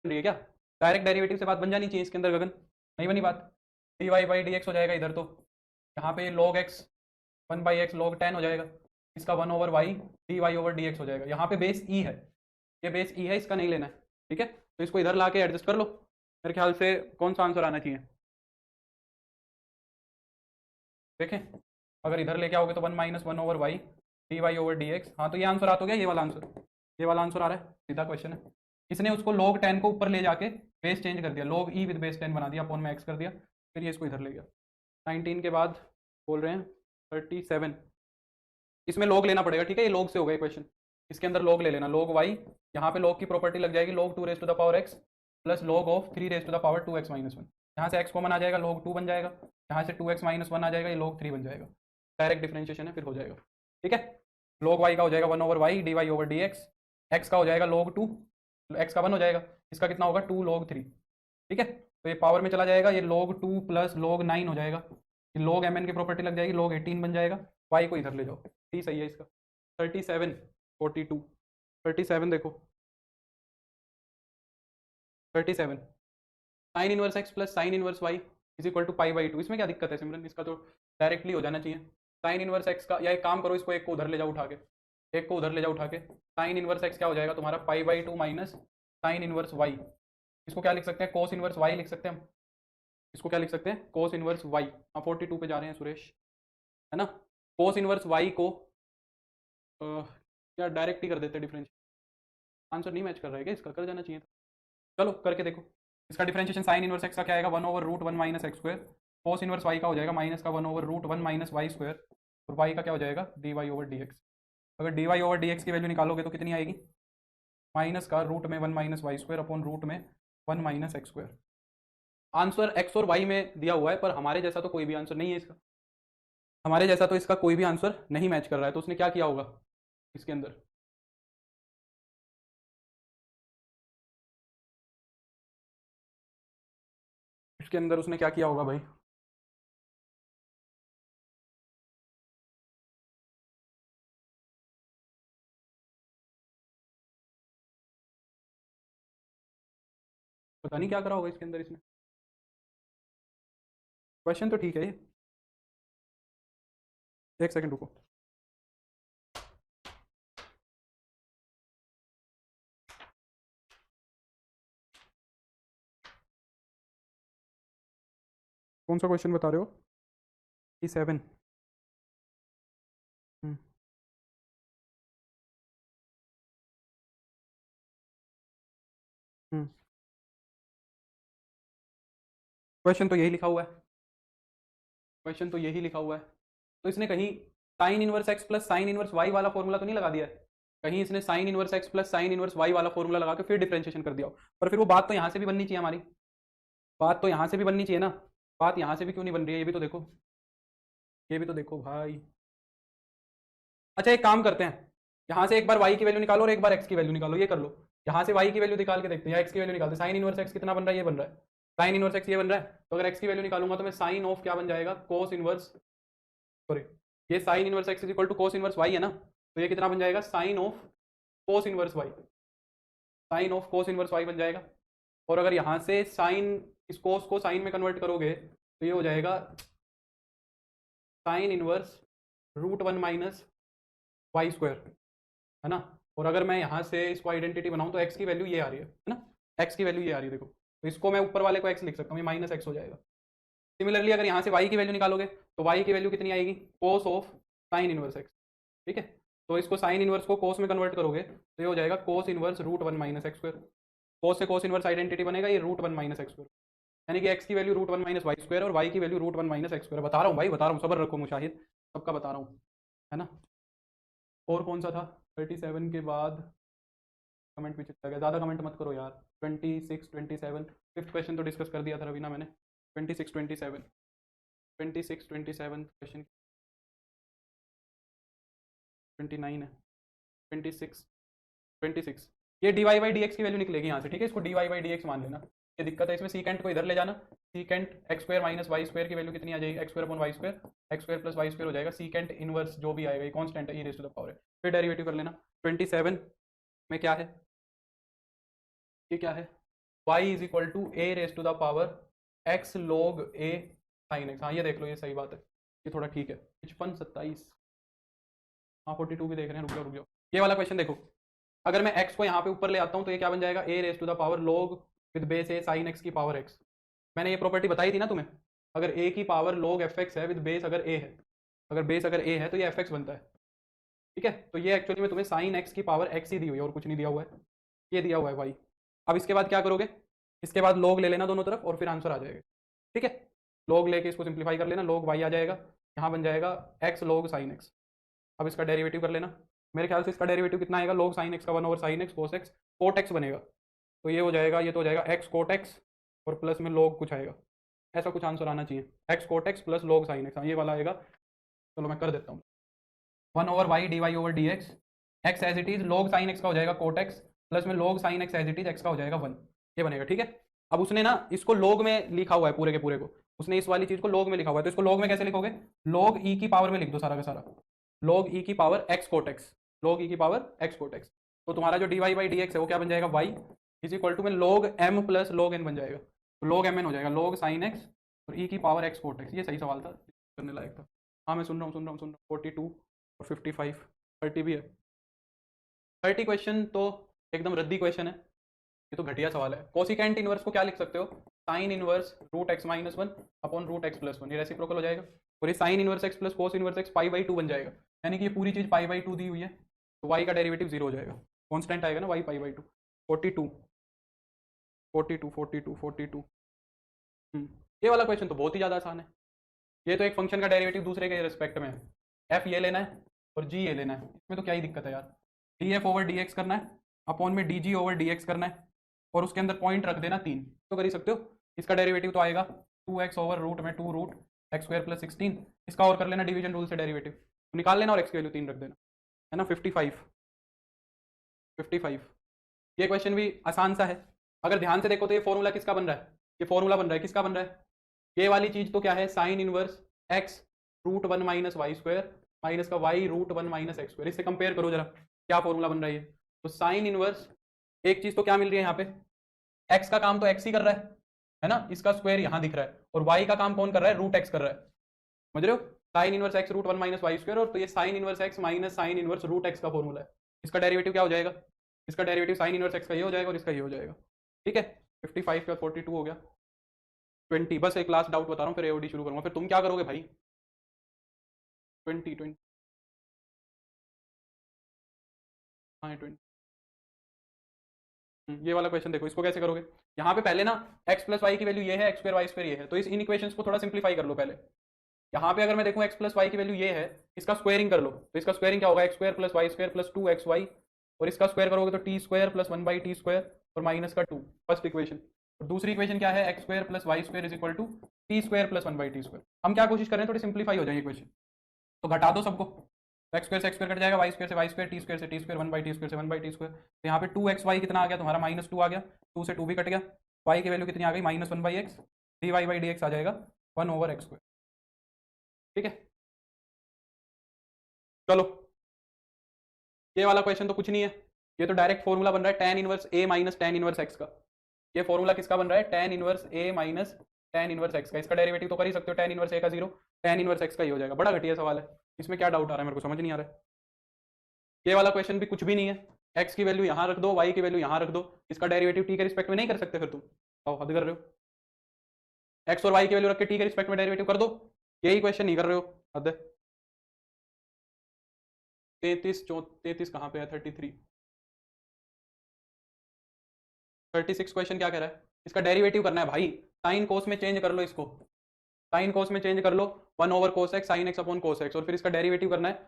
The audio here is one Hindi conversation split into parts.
रही है क्या? डायरेक्ट डेरिवेटिव से बात बन जानी चाहिए इसके अंदर गगन, नहीं बनी बात। D Y by D x हो जाएगा इधर, तो यहाँ पे लॉग एक्स 1/x log 10 हो जाएगा, इसका 1/y D Y over D x हो जाएगा। यहाँ पे बेस ई है, ये बेस ई है, इसका नहीं लेना है, ठीक है। तो इसको इधर ला के एडजस्ट कर लो, मेरे ख्याल से कौन सा आंसर आना चाहिए देखें। अगर इधर लेके आओगे तो 1 - 1/y D Y over D X. हाँ तो ये आंसर आ तो गया, ये वाला आंसर, ये वाला आंसर आ रहा है, सीधा क्वेश्चन है। इसने उसको log 10 को ऊपर ले जाके बेस चेंज कर दिया, log ई विद बेस 10 बना दिया, अपॉन में एक्स कर दिया, फिर ये इसको इधर ले गया। 19 के बाद बोल रहे हैं 37, इसमें log लेना पड़ेगा, ठीक है, ये log से हो गया क्वेश्चन, इसके अंदर log ले लेना, log y, यहाँ पे log की प्रॉपर्टी लग जाएगी log 2 raise to the power x plus log of 3 raise to the power 2x minus 1, यहाँ से x कॉमन आ जाएगा, log 2 बन जाएगा, यहाँ से 2x माइनस 1 आ जाएगा, ये log 3 बन जाएगा, डायरेक्ट डिफरेंशिएशन है, फिर हो जाएगा, ठीक है। log y का हो जाएगा 1/y D Y over D x, X का हो जाएगा log 2, x का 1 हो जाएगा, इसका कितना होगा 2 log 3, ठीक है। तो ये पावर में चला जाएगा, ये log 2 प्लस log 9 हो जाएगा, ये log mn की प्रॉपर्टी लग जाएगी, log 18 बन जाएगा, y को इधर ले जाओ, टी सही है इसका। 37 42 37 देखो 37 sine inverse x plus sine inverse y is equal to π/2, इसमें क्या दिक्कत है सिमरन, इसका तो डायरेक्टली हो जाना चाहिए। साइन इनवर्स एक्स का, या एक काम करो, इसको एक को उधर ले जाओ उठा के, एक को उधर ले जाओ उठा के, साइन इनवर्स एक्स क्या हो जाएगा तुम्हारा π/2 माइनस साइन इनवर्स वाई, इसको क्या लिख सकते हैं, कोस इनवर्स वाई लिख सकते हैं हम, इसको क्या लिख सकते हैं, कोस इनवर्स वाई। हाँ 42 पे जा रहे हैं सुरेश, है ना। कोस इनवर्स वाई को क्या डायरेक्ट ही कर देते डिफरेंस, आंसर नहीं मैच कर रहा है क्या, इसका कर जाना चाहिए था, चलो करके देखो। इसका डिफरेंशिएशन साइन इनवर्स एक्स का क्या आएगा 1/√1 minus x square, cos inverse y का हो जाएगा माइनस का 1/√1 माइनस वाई स्क्वायर, और वाई का क्या हो जाएगा d Y over D x. अगर d Y over D x की वैल्यू निकालोगे तो कितनी आएगी, माइनस का रूट में 1 minus Y square upon root में 1 minus x square. Answer x और वाई में दिया हुआ है, पर हमारे जैसा तो कोई भी आंसर नहीं है इसका, हमारे जैसा तो इसका कोई भी आंसर नहीं मैच कर रहा है, तो उसने क्या किया होगा इसके अंदर, इसके अंदर उसने क्या किया होगा भाई। पता नहीं क्या करा होगा इसके अंदर इसने, क्वेश्चन तो ठीक है ये, एक सेकंड रुको। कौन सा क्वेश्चन बता रहे हो, 7? क्वेश्चन तो यही लिखा हुआ है, क्वेश्चन तो यही लिखा हुआ है, तो इसने कहीं sine inverse x plus sine inverse Y वाला फॉर्मूला तो नहीं लगा दिया है, कहीं इसने sine inverse x plus sine inverse Y वाला फॉर्मूला लगा के फिर डिफरेंशिएशन कर दिया हो। पर फिर वो बात तो यहाँ से भी बननी चाहिए हमारी, बात तो यहाँ से भी बननी चाहिए ना, बात यहाँ से भी क्यों नहीं बन रही है, ये भी तो देखो, ये भी तो देखो भाई। अच्छा एक काम करते हैं, यहाँ से एक बार y की वैल्यू निकालो और एक बार x की वैल्यू निकालो, ये कर लो। यहाँ से y की वैल्यू निकाल के देखते हैं, या x की वैल्यू निकालते हैं। साइन इनवर्स x कितना बन रहा है, ये बन रहा है, साइन इनवर्स x ये बन रहा है, तो अगर x की वैल्यू निकालूंगा तो मैं साइन ऑफ क्या बन जाएगा, कोस इनवर्स, सॉरी ये sine inverse x is equal to cos inverse y है ना, तो ये कितना बन जाएगा, sine of cos inverse y, sine of cos inverse y बन जाएगा। और अगर यहाँ से साइन, इस कोस को साइन में कन्वर्ट करोगे तो ये हो जाएगा sine inverse √1 minus Y square, है ना। और अगर मैं यहाँ से इसको आइडेंटिटी बनाऊँ तो x की वैल्यू ये आ रही है ना, x की वैल्यू ये आ रही है देखो, तो इसको मैं ऊपर वाले को x लिख सकता हूँ, ये माइनस एक्स हो जाएगा। सिमिलरली अगर यहाँ से y की वैल्यू निकालोगे तो y की वैल्यू कितनी आएगी, cos of sine inverse x, ठीक है। तो इसको साइन इनवर्स को कोस में कन्वर्ट करोगे तो ये हो जाएगा cos inverse √1 minus x square, cos से कोस इनवर्स आइडेंटिटी बनेगा ये √1 माइनस एक्स स्क्वायर, यानी कि x की वैल्यू √1 माइनस वाई स्क्वायर और y की वैल्यू √1 माइनस एक्स स्क्वायर। बता रहा हूँ भाई, बता रहा हूँ, सब्र रखो मुशाहिद, सबका बता रहा हूँ, है ना। और कौन सा था 37 के बाद, कमेंट पीछे चला गया, ज़्यादा कमेंट मत करो यार। 26 27 फिफ्थ क्वेश्चन तो डिस्कस कर दिया था रवीना मैंने, 26 27 26 27 क्वेश्चन 29 है, 26 26 ये D Y by D x की वैल्यू निकलेगी यहाँ से, ठीक है, इसको D Y by D X मान लेना। ये दिक्कत है इसमें, सीकेंट को इधर ले जाना, secant X square minus Y square की वैल्यू कितनी आ जाएगी, X square upon Y square, X square plus Y square हो जाएगा, सीकेंट इनवर्स जो भी आएगा ये कांस्टेंट है, E raise to the power है, फिर डेरिवेटिव कर लेना। 27 में क्या है, ये क्या है, Y is equal to A raise to the power X log A sine X. हाँ ये देख लो, ये सही बात है, ये थोड़ा ठीक है। 55 27, हाँ 42 भी देख रहे हैं, रुक जाओ रुक जाओ। ये वाला क्वेश्चन देखो, अगर मैं x को यहाँ पे ऊपर ले आता हूँ तो ये क्या बन जाएगा, a raise to the power log with base a sine x की पावर x। मैंने ये प्रॉपर्टी बताई थी ना तुम्हें, अगर a की पावर log fx है विद बेस अगर a है, अगर बेस अगर a है तो ये fx बनता है। ठीक है, तो ये एक्चुअली में तुम्हें साइन x की पावर x ही दी हुई है और कुछ नहीं दिया हुआ है, ये दिया हुआ है y। अब इसके बाद क्या करोगे, इसके बाद log ले लेना दोनों तरफ और फिर आंसर आ जाएगा। ठीक है, log लेके इसको सिंप्लीफाई कर लेना, log y आ जाएगा, यहाँ बन जाएगा x log साइन x। अब इसका डेरिवेटिव कर लेना, मेरे ख्याल से इसका डेरिवेटिव कितना आएगा, log साइन एक्स का 1 over sine x cos x cot x बनेगा, तो ये हो जाएगा, ये तो हो जाएगा x कोट एक्स और प्लस में log कुछ आएगा, ऐसा कुछ आंसर आना चाहिए, x cot x plus log sine x, ये वाला आएगा। चलो मैं कर देता हूँ, 1 over y d Y over D x, x as it is log sine x का हो जाएगा कोट एक्स प्लस में log sine x as it is x का हो जाएगा 1, ये बनेगा। ठीक है, अब उसने ना इसको log में लिखा हुआ है पूरे के पूरे को, उसने इस वाली चीज को log में लिखा हुआ है, तो इसको log में कैसे लिखोगे, log e की पावर में लिख दो सारा का सारा, log e की power x cot x, log e की पावर x कोट x। तो तुम्हारा जो dy बाई डी है वो क्या बन जाएगा, y इज इक्वल टू में log m plus log n बन जाएगा, तो log mn हो जाएगा, log साइन x और e की पावर x कोट x। ये सही सवाल था, करने लायक था। हाँ मैं सुन रहा हूँ 42 और 55 30 भी है। 30 क्वेश्चन तो एकदम रद्दी क्वेश्चन है, ये तो घटिया सवाल है। कोसिकेंट इनवर्स को क्या लिख सकते हो, sine inverse root x minus 1 upon root x plus 1, ये रेसिप्रोकल हो जाएगा, और ये sine inverse x plus cos inverse x pi by 2 बन जाएगा, यानी कि ये पूरी चीज पाई बाई 2 दी हुई है, तो y का डेरिवेटिव 0 हो जाएगा, कांस्टेंट आएगा ना y पाई बाई 2। 42 42 42 42। ये वाला क्वेश्चन तो बहुत ही ज़्यादा आसान है, ये तो एक फंक्शन का डेरिवेटिव दूसरे के रिस्पेक्ट में है, f ये लेना है और g ये लेना है, इसमें तो क्या ही दिक्कत है यार, df ओवर dx करना है अपॉन में dg ओवर dx करना है और उसके अंदर पॉइंट रख देना 3, तो कर ही सकते हो। इसका डेरिवेटिव तो आएगा 2x ओवर रूट में 2 रूट एक्स स्क्वायर प्लस 16, इसका और कर लेना डिवीजन रूल से डेरिवेटिव, तो निकाल लेना और x की वैल्यू 3 रख देना, है ना। 55 ये क्वेश्चन भी आसान सा है, अगर ध्यान से देखो तो ये फॉर्मूला किसका बन रहा है, ये फॉर्मूला बन रहा है किसका बन रहा है, ये वाली चीज तो क्या है, sine inverse x root 1 minus Y square minus का y root 1 minus x square, इससे कंपेयर करो जरा क्या फॉर्मूला बन रहा है ये, तो साइन इनवर्स एक चीज तो क्या मिल रही है यहाँ पे, x का काम तो x ही कर रहा है ना, इसका स्क्वायर यहाँ दिख रहा है, और y का काम कौन कर रहा है, रूट x कर रहा है, समझ रहे हो, sine inverse x root 1 minus Y square, और तो ये sine inverse x minus sine inverse root x का फॉर्मूला है, इसका डेरिवेटिव क्या हो जाएगा, इसका डेरिवेटिव साइन इनवर्स x का ये हो जाएगा और इसका ये हो जाएगा। ठीक है, 55 का 42 हो गया, 20, बस एक लास्ट डाउट बता रहा हूँ फिर एओडी शुरू करूंगा, फिर तुम क्या करोगे भाई, 20 हाँ 20। ये वाला क्वेश्चन देखो, इसको कैसे करोगे, यहाँ पे पहले ना x प्लस वाई की वैल्यू ये है, x स्क्वायर वाई स्क्वायर ये है, तो इन इक्वेशंस को थोड़ा सिंप्लीफाई कर लो पहले। यहाँ पे अगर मैं देखूँ x प्लस वाई की वैल्यू ये है, इसका स्क्वायरिंग कर लो, तो इसका स्क्वायरिंग क्या होगा, x square plus Y square plus 2xy, और इसका स्क्वायर करोगे तो t square plus 1 by t square और माइनस का 2, फर्स्ट इक्वेशन। और दूसरी इक्वेशन क्या है, x square plus Y square is equal to t square plus 1 by t square. हम क्या कोशिश कर रहे हैं, थोड़ी सिंप्लीफाई हो जाएगी इक्वेशन, तो घटा दो सबको, एक्स स्क्वायर से एक्स स्क्वायर कट जाएगा, वाई स्क्वायर से वाई स्क्वायर, टी स्क्वायर से T square, 1 by t square से 1 बाई टी स्क्वायर, तो यहाँ पे 2xy कितना आ गया तुम्हारा, -2 आ गया, 2 से 2 भी कट गया, y की वैल्यू कितनी आ गई, -1 by x, d Y by D x आ जाएगा 1 ओवर एक्स स्क्वायर। ठीक है, चलो ये वाला क्वेश्चन तो कुछ नहीं है, ये तो डायरेक्ट फॉर्मूला बन रहा है tan inverse a minus tan inverse x का, ये फॉर्मूला किसका बन रहा है, tan inverse a minus tan inverse x का, इसका डेरिवेटिव तो कर ही सकते हो, tan इनवर्स a का 0 tan इनवर्स x का ही हो जाएगा। बड़ा घटिया सवाल है, इसमें क्या डाउट आ रहा है मेरे को समझ नहीं आ रहा है। ये वाला क्वेश्चन भी कुछ भी नहीं है, x की वैल्यू यहाँ रख दो, y की वैल्यू यहाँ रख दो, इसका डेरिवेटिव t के रिस्पेक्ट में नहीं कर सकते, फिर तुम हद कर रहे हो, x और y की वैल्यू रख के t के रिस्पेक्ट में डेरिवेटिव कर दो, यही क्वेश्चन नहीं कर रहे हो, हद है। 33 कहाँ पे है, 36 क्वेश्चन क्या कह रहा है, इसका डेरिवेटिव करना है भाई, साइन कोस में चेंज कर लो इसको, साइन कोस में चेंज कर लो, 1 over cos x sine x upon cos x, और फिर इसका डेरिवेटिव करना है,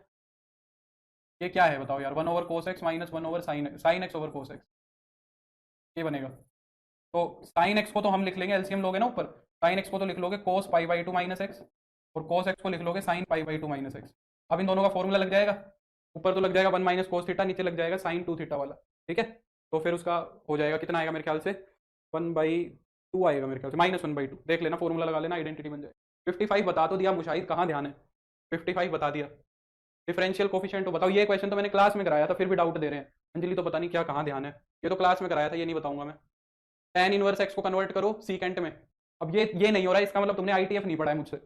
ये क्या है बताओ यार, 1 over cos x minus 1 over sine x over cos x, ये बनेगा। तो साइन एक्स को तो हम लिख लेंगे, एलसीएम लोगे ना ऊपर, साइन एक्स को तो लिख लोगे कोस पाई बाई 2 माइनस एक्स, और कोस एक्स को लिख लोगे sine pi by 2 minus x. अब इन दोनों का फॉर्मूला लग जाएगा, ऊपर तो लग जाएगा 1 माइनस कोस थीटा, नीचे लग जाएगा साइन 2 थीटा वाला। ठीक है, तो फिर उसका हो जाएगा कितना आएगा मेरे ख्याल से 1/2 आएगा मेरे ख्याल से, -1/2, देख लेना फॉर्मूला लगा लेना, आइडेंटिटी बन जाएगी। 55 बता तो दिया मुशाहिद, कहाँ ध्यान है, 55 बता दिया, डिफरेंशियल कोफिशिएंट तो बताओ, ये क्वेश्चन तो मैंने क्लास में कराया था, फिर भी डाउट दे रहे हैं, अंजलि तो पता नहीं क्या कहाँ ध्यान है, ये तो क्लास में कराया था, ये नहीं बताऊंगा मैं। tan इनवर्स x को कन्वर्ट करो सीकेंट में। अब ये नहीं हो रहा है, इसका मतलब तुमने ITF नहीं पढ़ा है मुझसे।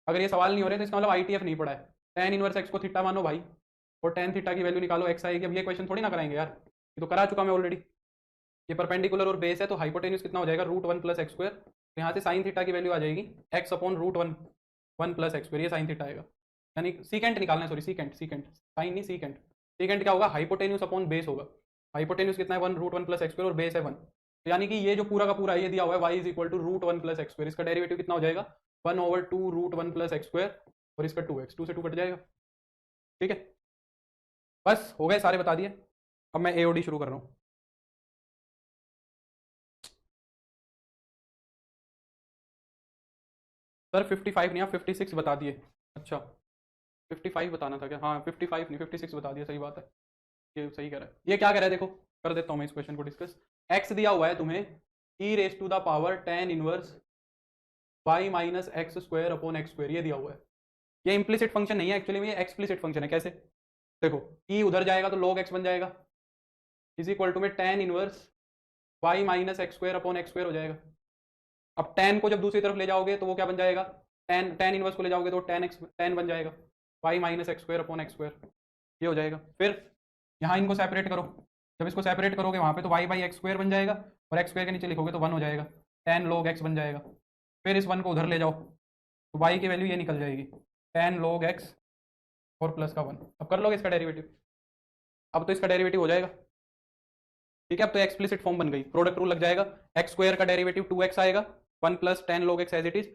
अगर ये सवाल नहीं हो रहे तो इसका मतलब ITF नहीं पढ़ा है। tan इनवर्स x को थीटा मानो भाई, और tan थीटा की वैल्यू निकालो, x आएगी। अब ये क्वेश्चन थोड़ी ना कराएंगे यार, ये तो करा चुका मैं ऑलरेडी। ये परपेंडिकुलर और बेस है, तो हाइपोटेन्यूज कितना हो जाएगा, √1 + x²। तो यहाँ से साइन थीटा की वैल्यू आ जाएगी x अपॉन √1 1 + x², ये साइन थीटा आएगा। यानी सीकेंट निकालना है, सॉरी सीकेंट, साइन नहीं सीकेंट। सीकेंट क्या होगा, हाइपोटेन्यूज अपॉन बेस होगा। हाइपोटेन्यूज कितना है, 1 √1 + x² और बेस है 1। तो यानी कि ये जो पूरा का पूरा ये दिया हुआ है y = √1 + x², इसका डेरिवेटिव कितना हो जाएगा, 1/2 √1 + x², और इसका 2x, 2 से 2 कट जाएगा। ठीक है, बस हो गए सारे, बता दिए। अब मैं AOD शुरू कर रहा हूँ। सर 55 नहीं, आप 56 बता दिए। अच्छा 55 बताना था क्या, हाँ 55 नहीं 56 बता दिया, सही बात है, ये सही कह रहा है। ये क्या कह रहा है देखो, कर देता हूँ मैं इस क्वेश्चन को डिस्कस। x दिया हुआ है तुम्हें e⁻⁴ tan inverse y - x² upon x², ये दिया हुआ है। ये इम्प्लिसिट फंक्शन नहीं है एक्चुअली में, ये एक्सप्लिसिट फंक्शन है। कैसे, देखो e उधर जाएगा तो log x बन जाएगा, इज इक्वल टू में tan inverse y - x² upon x² हो जाएगा। अब tan को जब दूसरी तरफ ले जाओगे तो वो क्या बन जाएगा, tan इनवर्स को ले जाओगे तो tan बन जाएगा, y - x² अपॉन x², ये हो जाएगा। फिर यहाँ इनको सेपरेट करो, जब इसको सेपरेट करोगे वहाँ पे तो y/x² बन जाएगा, और x² के नीचे लिखोगे तो 1 हो जाएगा, tan log x बन जाएगा। फिर इस 1 को उधर ले जाओ तो y की वैल्यू ये निकल जाएगी, tan log x और प्लस का 1। अब कर लोगे इसका डेरिवेटिव, अब तो इसका डेरिवेटिव हो जाएगा। ठीक है, अब तो एक्सप्लिसिट फॉर्म बन गई, प्रोडक्ट रूल लग जाएगा, x² का डेरिवेटिव 2x आएगा, 1 + tan log x as it is.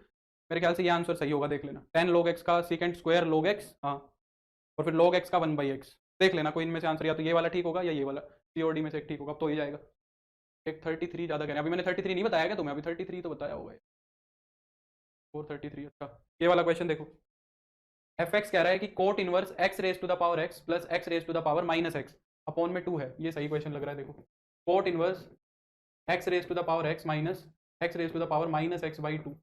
मेरे ख्याल से ये आंसर सही होगा, देख लेना, tan log x का सीकेंट स्क्वायर log x, हाँ, और फिर log x का 1/x, देख लेना कोई इनमें से आंसर, या तो ये वाला ठीक होगा या ये वाला, COD में से एक ठीक होगा। अब तो हो ही जाएगा। एक 33 ज़्यादा कह रहे हैं, अभी मैंने 33 नहीं बताया क्या तुम्हें, अभी 33 तो बताया होगा, 433। अच्छा ये वाला क्वेश्चन देखो, fx कह रहा है कि cot inverse x⁻x plus x⁻−x upon में 2 है, ये सही क्वेश्चन लग रहा है। देखो cot inverse x⁻x minus x⁻−x/2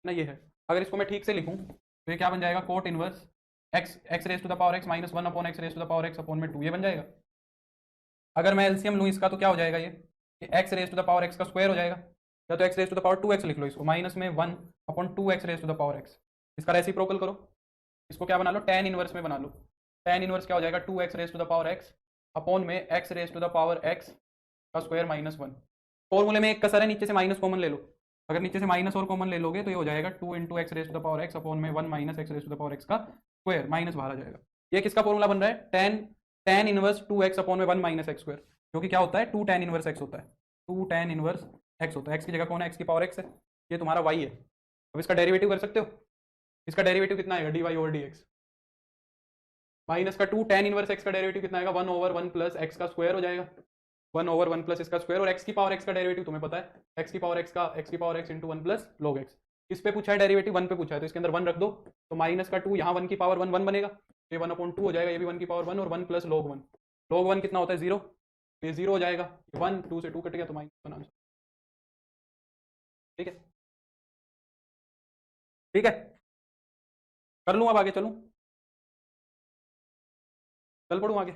ना, ये है। अगर इसको मैं ठीक से लिखूं तो ये क्या बन जाएगा, cot inverse x⁻x - 1 upon x⁻x upon में 2, ये बन जाएगा। अगर मैं एलसीएम लूँ इसका तो क्या हो जाएगा, ये x⁻x का स्क्वायर हो जाएगा, या तो x⁻2x लिख लो इसको, माइनस में 1 अपॉन 2x⁻x, इसका रेसिप्रोकल करो, इसको क्या बना लो, tan इनवर्स में बना लो। tan इनवर्स क्या हो जाएगा, 2x⁻x अपॉन में x⁻x का स्क्वायर -1। फॉर्मूले में एक कसर है, नीचे से माइनस कॉमन ले लो, अगर नीचे से माइनस और कॉमन ले लोगे तो ये हो जाएगा 2 × x⁻x अपॉन में 1 - x⁻x का स्क्वायर, माइनस बाहर आ जाएगा। ये किसका फॉर्मूला बन रहा है, tan इनवर्स 2x अपॉन में 1 - x², जो कि क्या होता है 2 tan इनवर्स x होता है, 2 tan इनवर्स x होता है। x की जगह कौन है, x⁻x है, ये तुम्हारा y है। अब इसका डेरिवेटिव कर सकते हो, इसका डेरिवेटिव कितना आएगा, dy/dx, माइनस का 2 tan इनवर्स x का डेरिवेटिव कितना आएगा, 1/1 + x का स्क्वायर हो जाएगा, 1/1 + इसका स्क्वायर, और x⁻x का डेरिवेटिव तुम्हें पता है, x⁻x का x⁻x × 1 + log x। इस पे पूछा है डेरिवेटिव, 1 पे पूछा है, तो इसके अंदर 1 रख दो, तो माइनस का 2 यहाँ 1 1 बनेगा, ये 1/2 हो जाएगा, ये भी 1 और 1 + log 1। log 1 कितना होता है, 0, ये 0 हो जाएगा, 1 2 से 2 कट गया तो -1 आंसर। ठीक है, ठीक है, कर लूँ अब आगे, चलूँ, चल पढ़ूँ आगे।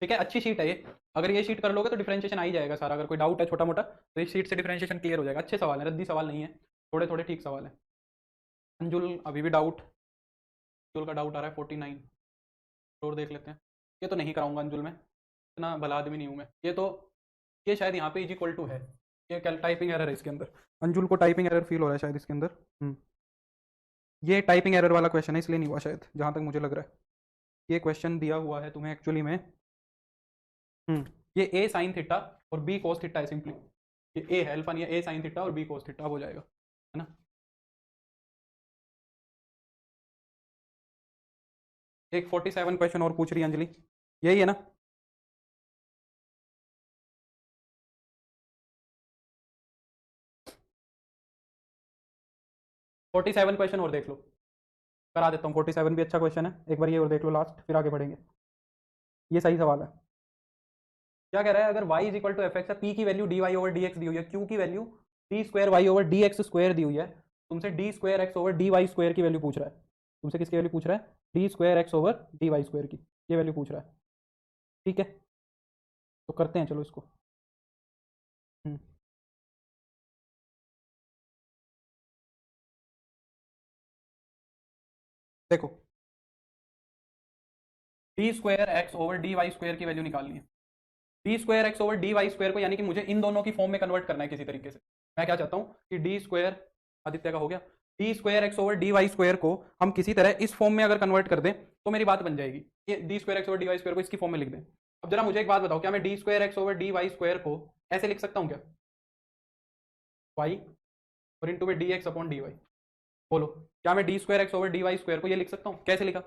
ठीक है, अच्छी शीट है ये, अगर ये शीट कर लोगे तो डिफरेंशिएशन आ ही जाएगा सारा। अगर कोई डाउट है छोटा मोटा तो इस शीट से डिफरेंशिएशन क्लियर हो जाएगा। अच्छे सवाल है, रद्दी सवाल नहीं है, थोड़े थोड़े ठीक सवाल है। अंजुल अभी भी डाउट, अंजुल का डाउट आ रहा है 49, और देख लेते हैं। ये तो नहीं कराऊंगा अंजुल में, इतना भला आदमी नहीं हूँ मैं। ये तो, ये शायद यहाँ पे = है, ये क्या टाइपिंग एरर है इसके अंदर, अंजुल को टाइपिंग एरर फील हो रहा है शायद इसके अंदर। ये टाइपिंग एरर वाला क्वेश्चन है, इसलिए नहीं हुआ शायद, जहाँ तक मुझे लग रहा है। ये क्वेश्चन दिया हुआ है तुम्हें एक्चुअली में, ये a sin थीटा और b cos थीटा है सिंपली, ये a है अल्फा, ये a sin थीटा और b cos थीटा हो जाएगा, है ना। एक 47 क्वेश्चन और पूछ रही है अंजलि, यही है ना। फोर्टी सेवन क्वेश्चन और देख लो, करा देता हूँ। 47 भी अच्छा क्वेश्चन है, एक बार ये और देख लो लास्ट, फिर आगे बढ़ेंगे। ये सही सवाल है। क्या कह रहा है, अगर y = fx है, p की वैल्यू dy/dx दी हुई है, q की वैल्यू d² y/dx² दी हुई है, तुमसे d² x/dy² की वैल्यू पूछ रहा है, तुमसे किसकी वैल्यू पूछ रहा है, d square x over d y square की, ये वैल्यू पूछ रहा है। ठीक है, तो करते हैं चलो इसको। हम्म, देखो d square x over d y square की वैल्यू निकालनी है। D square x over d y square को यानी कि मुझे इन दोनों की फॉर्म में कन्वर्ट करना है किसी तरीके से। मैं क्या चाहता हूं कि डी स्क्वायर, आदित्य का हो गया, d square x over d y square को हम किसी तरह इस फॉर्म में अगर कन्वर्ट कर दें तो मेरी बात बन जाएगी। ये d square x over d y square को इसकी फॉर्म में लिख दें। अब जरा मुझे एक बात बताओ, क्या मैं d square x over d y square को ऐसे लिख सकता हूँ क्या, वाई और इंटू में d x upon d y? बोलो, क्या मैं d square x over d y square को ये लिख सकता हूँ? कैसे लिखा,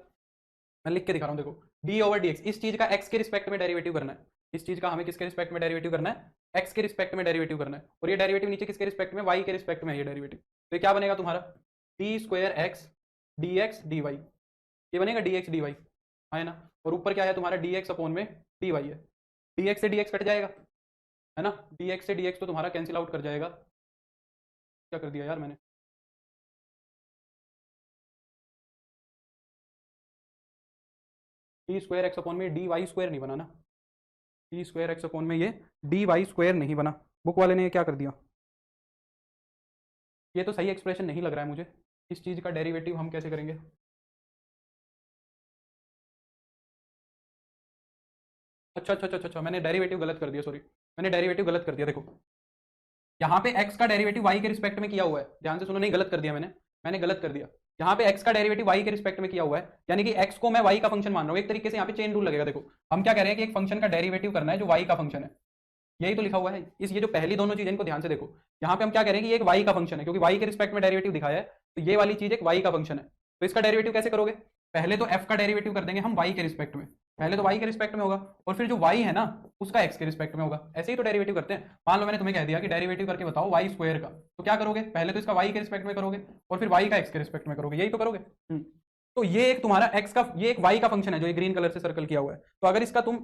मैं लिख के दिखा रहा हूँ। देखो डी ओवर डी एक्स, इस चीज का एक्स के रिस्पेक्ट में डेरिवेटिव करना है। इस चीज का हमें किसके रिस्पेक्ट में डेरिवेटिव करना है, एक्स के रिस्पेक्ट में डेरिवेटिव करना है। और ये डेरिवेटिव नीचे किसके रिस्पेक्ट में, वाई के रिस्पेक्ट में है ये डेरिवेटिव। तो ये क्या बनेगा तुम्हारा, d square x d x d y, ये बनेगा डी एक्स डी वाई, है ना। और ऊपर क्या है तुम्हारा, डी एक्स अपॉन में डी वाई है। डी एक्स से डी एक्स कट जाएगा, है ना, डी एक्स से डी एक्स तो तुम्हारा कैंसिल आउट कर जाएगा। क्या कर दिया यार मैंने, डी स्क्वायर एक्स अपॉन में डी वाई स्क्वायर नहीं बना ना, डी स्क्वायर एक्स अपॉन में ये डी वाई स्क्वायर नहीं बना। बुक वाले ने ये क्या कर दिया, ये तो सही एक्सप्रेशन नहीं लग रहा है मुझे। इस चीज़ का डेरिवेटिव हम कैसे करेंगे, अच्छा अच्छा अच्छा अच्छा, मैंने डेरिवेटिव गलत कर दिया, सॉरी, मैंने डेरिवेटिव गलत कर दिया। देखो यहाँ पे x का डेरिवेटिव y के रिस्पेक्ट में किया हुआ है, ध्यान से सुनो, नहीं गलत कर दिया मैंने, मैंने गलत कर दिया। यहाँ पे x का डेरिवेटिव y के रिस्पेक्ट में किया हुआ है, यानी कि x को मैं y का फंक्शन मान रहा हूँ। एक तरीके से यहाँ पे चेन रूल लगेगा। देखो हम क्या कह रहे हैं कि एक फंक्शन का डेरिवेटिव करना है जो y का फंक्शन है, यही तो लिखा हुआ है। इस ये जो पहली दोनों चीजें इनको ध्यान से देखो, यहाँ पे हम क्या कह रहे हैं कि ये एक y का फंक्शन है, क्योंकि y के रिस्पेक्ट में डेरिवेटिव दिखाया है, तो ये वाली चीज एक y का फंक्शन है। तो इसका डेरिवेटिव कैसे करोगे, पहले तो f का डेरिवेटिव कर देंगे हम y के रिस्पेक्ट में, पहले तो y के रिस्पेक्ट में होगा, और फिर जो y है ना उसका x के रिस्पेक्ट में होगा। ऐसे ही तो डेरिवेटिव करते हैं। मान लो मैंने तुम्हें कह दिया कि डेरिवेटिव करके बताओ y स्क्वायर का, तो क्या करोगे, पहले तो इसका y के रिस्पेक्ट में करोगे और फिर y का x के रिस्पेक्ट में करोगे, यही तो करोगे। तो ये एक तुम्हारा x का, ये एक y का फंक्शन है जो ये ग्रीन कलर से सर्कल किया हुआ है। तो अगर इसका तुम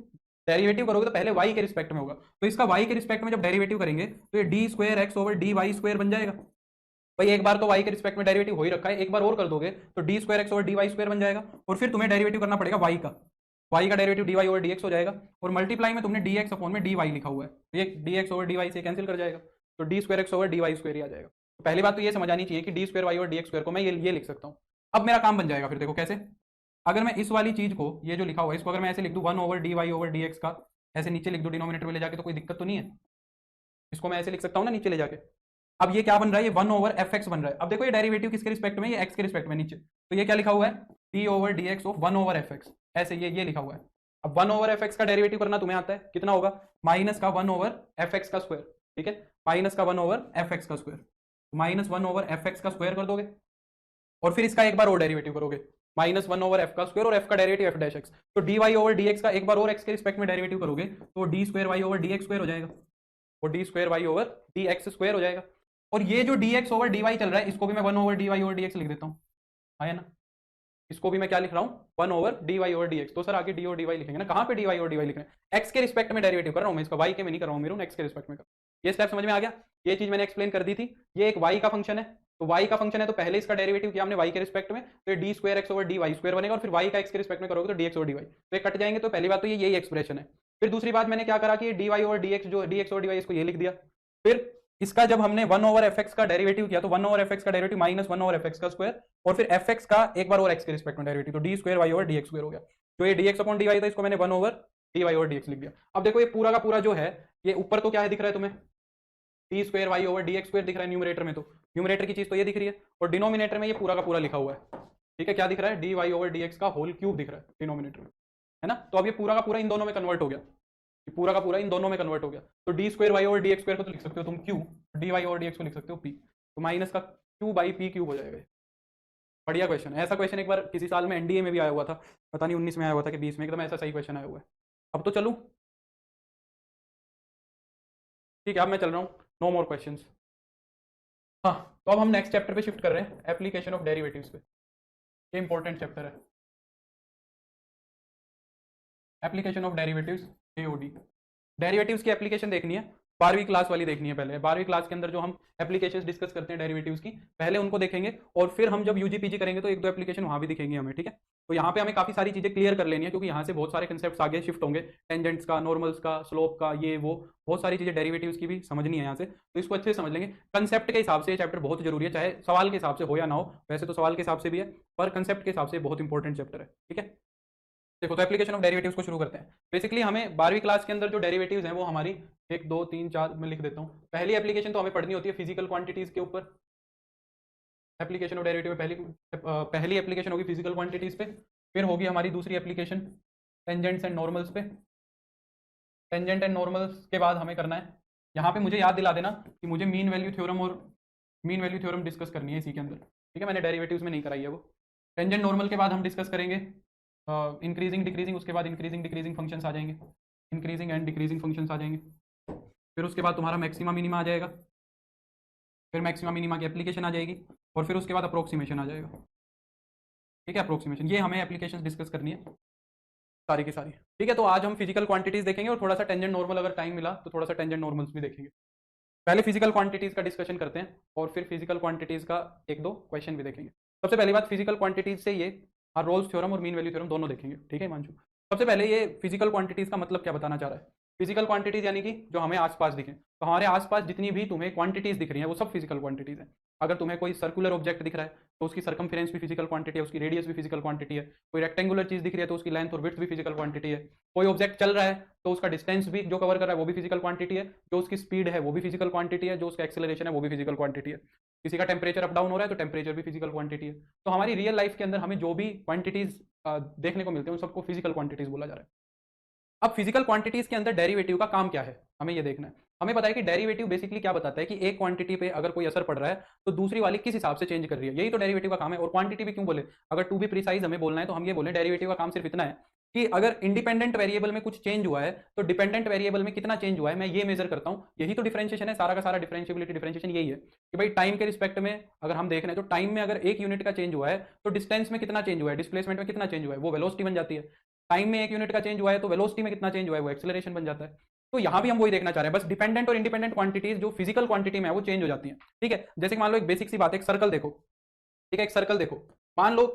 डेरिवेटिव करोगे तो पहले y के रिस्पेक्ट में होगा, तो इसका y के रिस्पेक्ट में जब डेरिवेटिव करेंगे तो ये d square x over d y square बन जाएगा। भाई एक बार तो y के रिस्पेक्ट में डेरिवेटिव हो ही रखा है, एक बार और कर दोगे तो d square x over d y square बन जाएगा। और फिर तुम्हें डेरिवेटिव करना पड़ेगा y का derivative d Y over D x हो जाएगा, और मल्टीप्लाई में तुमने डी एक्स अपॉन में डी वाई लिखा हुआ है, तो ये d x over d y से कैंसिल कर जाएगा, तो d square x over d y square ही आ जाएगा। तो पहली बात तो ये समझ आनी चाहिए कि डी स्क्वायर वाई और डी एक्स स्क्वायर को मैं ये लिख सकता हूँ। अब मेरा काम बन जाएगा फिर, देखो कैसे, अगर मैं इस वाली चीज को, ये जो लिखा हुआ है इसको अगर मैं ऐसे लिख दूँ one over d Y over D x का, ऐसे नीचे लिख दूँ डिनोमिनेटर में ले जाके, तो कोई दिक्कत तो नहीं है, इसको मैं ऐसे लिख सकता हूँ ना नीचे ले जाके। अब ये क्या बन रहा है, ये वन ओवर एफ एक्स बन रहा है। अब देखो ये डेरिवेटिव किसके रिस्पेक्ट में, ये एक्स के रिस्पेक्ट में नीचे, तो ये क्या लिखा हुआ है, D over D x of one over f x, ऐसे ये लिखा हुआ है। अब वन ओवर एफ एक्स का डेरिवेटिव करना तुम्हें आता है, कितना होगा, माइनस का वन ओवर एफ एक्स का स्क्वायर, ठीक है, माइनस का वन ओवर एफ एक्स का square, minus one over f x का स्क्वायर कर दोगे, और फिर इसका एक बार और डेरिवेटिव करोगे, माइनस वन ओवर एफ का स्क्वायर, और एफ का डेरिवेटिव एफ डैश एक्स, तो d Y over D x का एक बार और एक्स के रिस्पेक्ट में डेरिवेटिव करोगे तो d square y over D x square हो जाएगा, और d square y over D x square हो जाएगा। और ये जो d x over d y चल रहा है इसको भी मैं one over d Y over D x लिख देता हूँ, है ना, इसको भी मैं क्या लिख रहा हूँ, one over d Y over D x. तो सर आगे डी और डी वाई लिखेंगे ना, कहाँ पे डी वाई और डी वाई लिख रहे हैं, एक्स के रिस्पेक्ट में डेरिवेटिव कर रहा हूँ मैं इसका, वाई के में नहीं कर रहा हूँ, मेरे एक्स के रिस्पेक्ट में कर। ये स्टेप समझ में आ गया, ये चीज मैंने एक्सप्लेन कर दी थी। ये एक वाई का फंक्शन है, तो वाई का फंक्शन है तो पहले इसका डेरिवेटिव किया हमने वाई के रिस्पेक्ट में, तो d square x over d y square बनेगा, और फिर वाई का एक्स के रिस्पेक्ट में करोगे तो d x over d y, तो ये कट जाएंगे। तो पहली बात तो ये यही एक्सप्रेशन है। फिर दूसरी बात मैंने क्या करा कि d Y over D x, जो d x over d y, इसको ये लिख दिया। फिर इसका जब हमने वन ओवर एफ एक्स का डेरिवेटिव किया तो वन ओवर एफ एक्स का derivative minus one over f x का स्क्वायर, और फिर एफ एक्स का एक बार और एक्स के रिस्पेक्ट में डेरिवेटिव, तो d square y over D x square हो गया। तो ये d x upon d y था, इसको मैंने one over d Y over D x लिख दिया। अब देखो ये पूरा का पूरा जो है, ये ऊपर तो क्या है दिख रहा है तुम्हें, d square y over D x square दिख रहा है न्यूमरेटर में, तो न्यूमरेटर की चीज तो ये दिख रही है, और डिनोमिनेटर में ये पूरा का पूरा लिखा हुआ है, ठीक है, क्या दिख रहा है, d Y over D x का होल क्यूब दिख रहा है डिनोमिनेटर में, है ना। तो अब ये पूरा का पूरा इन दोनों में कन्वर्ट हो गया, पूरा का पूरा इन दोनों में कन्वर्ट हो गया। तो d square y over D x square को तो लिख सकते हो तुम क्यू, d Y over D x को लिख सकते हो पी, तो माइनस का क्यू बाई पी क्यूब हो जाएगा। बढ़िया क्वेश्चन है, ऐसा क्वेश्चन एक बार किसी साल में एनडीए में भी आया हुआ था, पता नहीं 19 में आया हुआ था कि 20 में, एकदम ऐसा सही क्वेश्चन आया हुआ है। अब तो चलूँ, ठीक है, अब मैं चल रहा हूँ, नो मोर क्वेश्चन। हाँ, तो अब हम नेक्स्ट चैप्टर पे शिफ्ट कर रहे हैं, एप्लीकेशन ऑफ डेरिवेटिव्स पे। ये इंपॉर्टेंट चैप्टर है, application of derivatives, AOD. Derivatives की एप्लीकेशन देखनी है, 12वीं क्लास वाली देखनी है पहले। 12वीं क्लास के अंदर जो हम एप्लीकेशंस डिस्कस करते हैं डेरिवेटिव्स की, पहले उनको देखेंगे और फिर हम जब यूजी पीजी करेंगे तो एक दो एप्लीकेशन वहां भी दिखेंगे हमें, ठीक है। तो यहाँ पे हमें काफी सारी चीजें क्लियर कर लेनी है, क्योंकि यहाँ से बहुत सारे कंसेप्ट आगे शिफ्ट होंगे, टेंजेंट्स का, नॉर्मल्स का, स्लोप का, ये वो बहुत सारी चीजें डेरिवेटिव्स की भी समझनी है यहाँ से, तो इसको अच्छे से समझ लेंगे। कंसेप्ट के हिसाब से ये चैप्टर बहुत जरूरी है, चाहे सवाल के हिसाब से हो या ना हो, वैसे तो सवाल के हिसाब से भी है, पर कंसेप्ट के हिसाब से बहुत इंपॉर्टेंट चैप्टर है, ठीक है। देखो, तो एप्लीकेशन ऑफ डेरिवेटिव्स को शुरू करते हैं। बेसिकली हमें 12वीं क्लास के अंदर जो डेरिवेटिव्स हैं वो हमारी 1 2 3 4 में लिख देता हूँ। पहली एप्लीकेशन तो हमें पढ़नी होती है फिजिकल क्वांटिटीज के ऊपर। एप्लीकेशन ऑफ डेरिवेटिव में पहली एप्लीकेशन होगी फिजिकल क्वांटिटीज पे, फिर होगी हमारी दूसरी एप्लीकेशन टेंजेंट्स एंड नॉर्मल्स पे। टेंजेंट एंड नॉर्मल्स के बाद हमें करना है, यहाँ पे मुझे याद दिला देना कि मुझे मीन वैल्यू थ्योरम और मीन वैल्यू थ्योरम डिस्कस करनी है इसी के अंदर, ठीक है। मैंने डेरिवेटिव्स में नहीं कराई है वो। टेंजेंट नॉर्मल के बाद हम डिस्कस करेंगे इंक्रीजिंग डिक्रीजिंग, उसके बाद इंक्रीजिंग डिक्रीजिंग फंक्शंस आ जाएंगे, इंक्रीजिंग एंड डिक्रीजिंग फंक्शंस आ जाएंगे। फिर उसके बाद तुम्हारा मैक्सिमा मिनिमा आ जाएगा, फिर मैक्सिमा मिनिमा की एप्लीकेशन आ जाएगी, और फिर उसके बाद अप्रोक्सीमेशन आ जाएगा, ठीक है। अप्रोक्सीमेशन, ये हमें एप्लीकेशन डिस्कस करनी है सारी की सारी, ठीक है। तो आज हम फिजिकल क्वांटिटीज देखेंगे और थोड़ा सा टेंजेंट नॉर्मल, अगर टाइम मिला तो थोड़ा सा टेंजेंट नॉर्मल्स भी देखेंगे। पहले फिजिकल क्वांटिटीज का डिस्कशन करते हैं और फिर फिजिकल क्वांटिटीज का एक दो क्वेश्चन भी देखेंगे। सबसे पहली बात, फिजिकल क्वांटिटीज से ये रोल्स थ्योरम और मीन वैल्यू थ्योरम दोनों देखेंगे, ठीक है हिमांशु। सबसे पहले ये फिजिकल क्वांटिटीज का मतलब क्या बताना चाह रहा है। फिजिकल क्वांटिटीज यानी कि जो हमें आसपास दिखें, तो हमारे आसपास जितनी भी तुम्हें क्वांटिटीज दिख रही हैं वो सब फिजिकल क्वांटिटीज है। अगर तुम्हें कोई सर्कुलर ऑब्जेक्ट दिख रहा है तो उसकी सर्कमफेरेंस भी फिजिकल क्वांटिटी है, उसकी रेडियस भी फिजिकल क्वांटिटी है। कोई रेक्टेंगुलर चीज दिख रही है तो उसकी लेंथ और विड्थ भी फिजिकल क्वांटिटी है। कोई ऑब्जेक्ट चल रहा है तो उसका डिस्टेंस भी जो कवर कर रहा है वो भी फिजिकल क्वांटिटी है, जो उसकी स्पीड है वो भी फिजिकल क्वांटिटी है, जो उसका एक्सेलरेशन है वो भी फिजिकल क्वांटिटी है। किसी का टेम्परेचर अप डाउन हो रहा है तो टेम्परेचर भी फिजिकल क्वांटिटी है। तो हमारी रियल लाइफ के अंदर हमें जो भी क्वांटिटीज देखने को मिलते हैं उन सबको फिजिकल क्वांटिटीज बोला जा रहा है। अब फिजिकल क्वांटिटीज के अंदर डेरिवेटिव का काम क्या है, हमें ये देखना है। हमें पता है कि डेरिवेटिव बेसिकली क्या बताता है कि एक क्वांटिटी पे अगर कोई असर पड़ रहा है तो दूसरी वाली किस हिसाब से चेंज कर रही है, यही तो डेरिवेटिव का काम है। और क्वांटिटी भी क्यों बोले, अगर टू बी प्रिसाइज हमें बोलना है तो हम ये बोले डेरिवेटिव का काम सिर्फ इतना है कि अगर इंडिपेंडेंट वेरिएबल में कुछ चेंज हुआ है तो डिपेंडेंट वेरिएबल में कितना चेंज हुआ है मैं ये मेजर करता हूं। यही तो डिफरेंशिएशन है, सारा का सारा डिफरेंशिएबिलिटी डिफरेंशिएशन यही है कि भाई टाइम के रिस्पेक्ट में अगर हम देख रहे हैं तो टाइम में अगर 1 यूनिट का चेंज हुआ है तो डिस्टेंस में कितना चेंज हुआ है, डिस्प्लेसमेंट में कितना चेंज हुआ है, वो वेलोसिटी बन जाती है। टाइम में 1 यूनिट का चेंज हुआ है तो वेलोसिटी में कितना चेंज हुआ है, वो एक्सेलरेशन बन जाता है। तो यहां भी हम वही देखना चाह रहे हैं, बस डिपेंडेंट और इंडिपेंडेंट क्वांटिटीज जो फिजिकल क्वांटिटी में है वो चेंज हो जाती हैं, ठीक है। जैसे कि मान लो एक बेसिक सी बात है, एक सर्कल देखो, ठीक है। एक सर्कल देखो, मान लो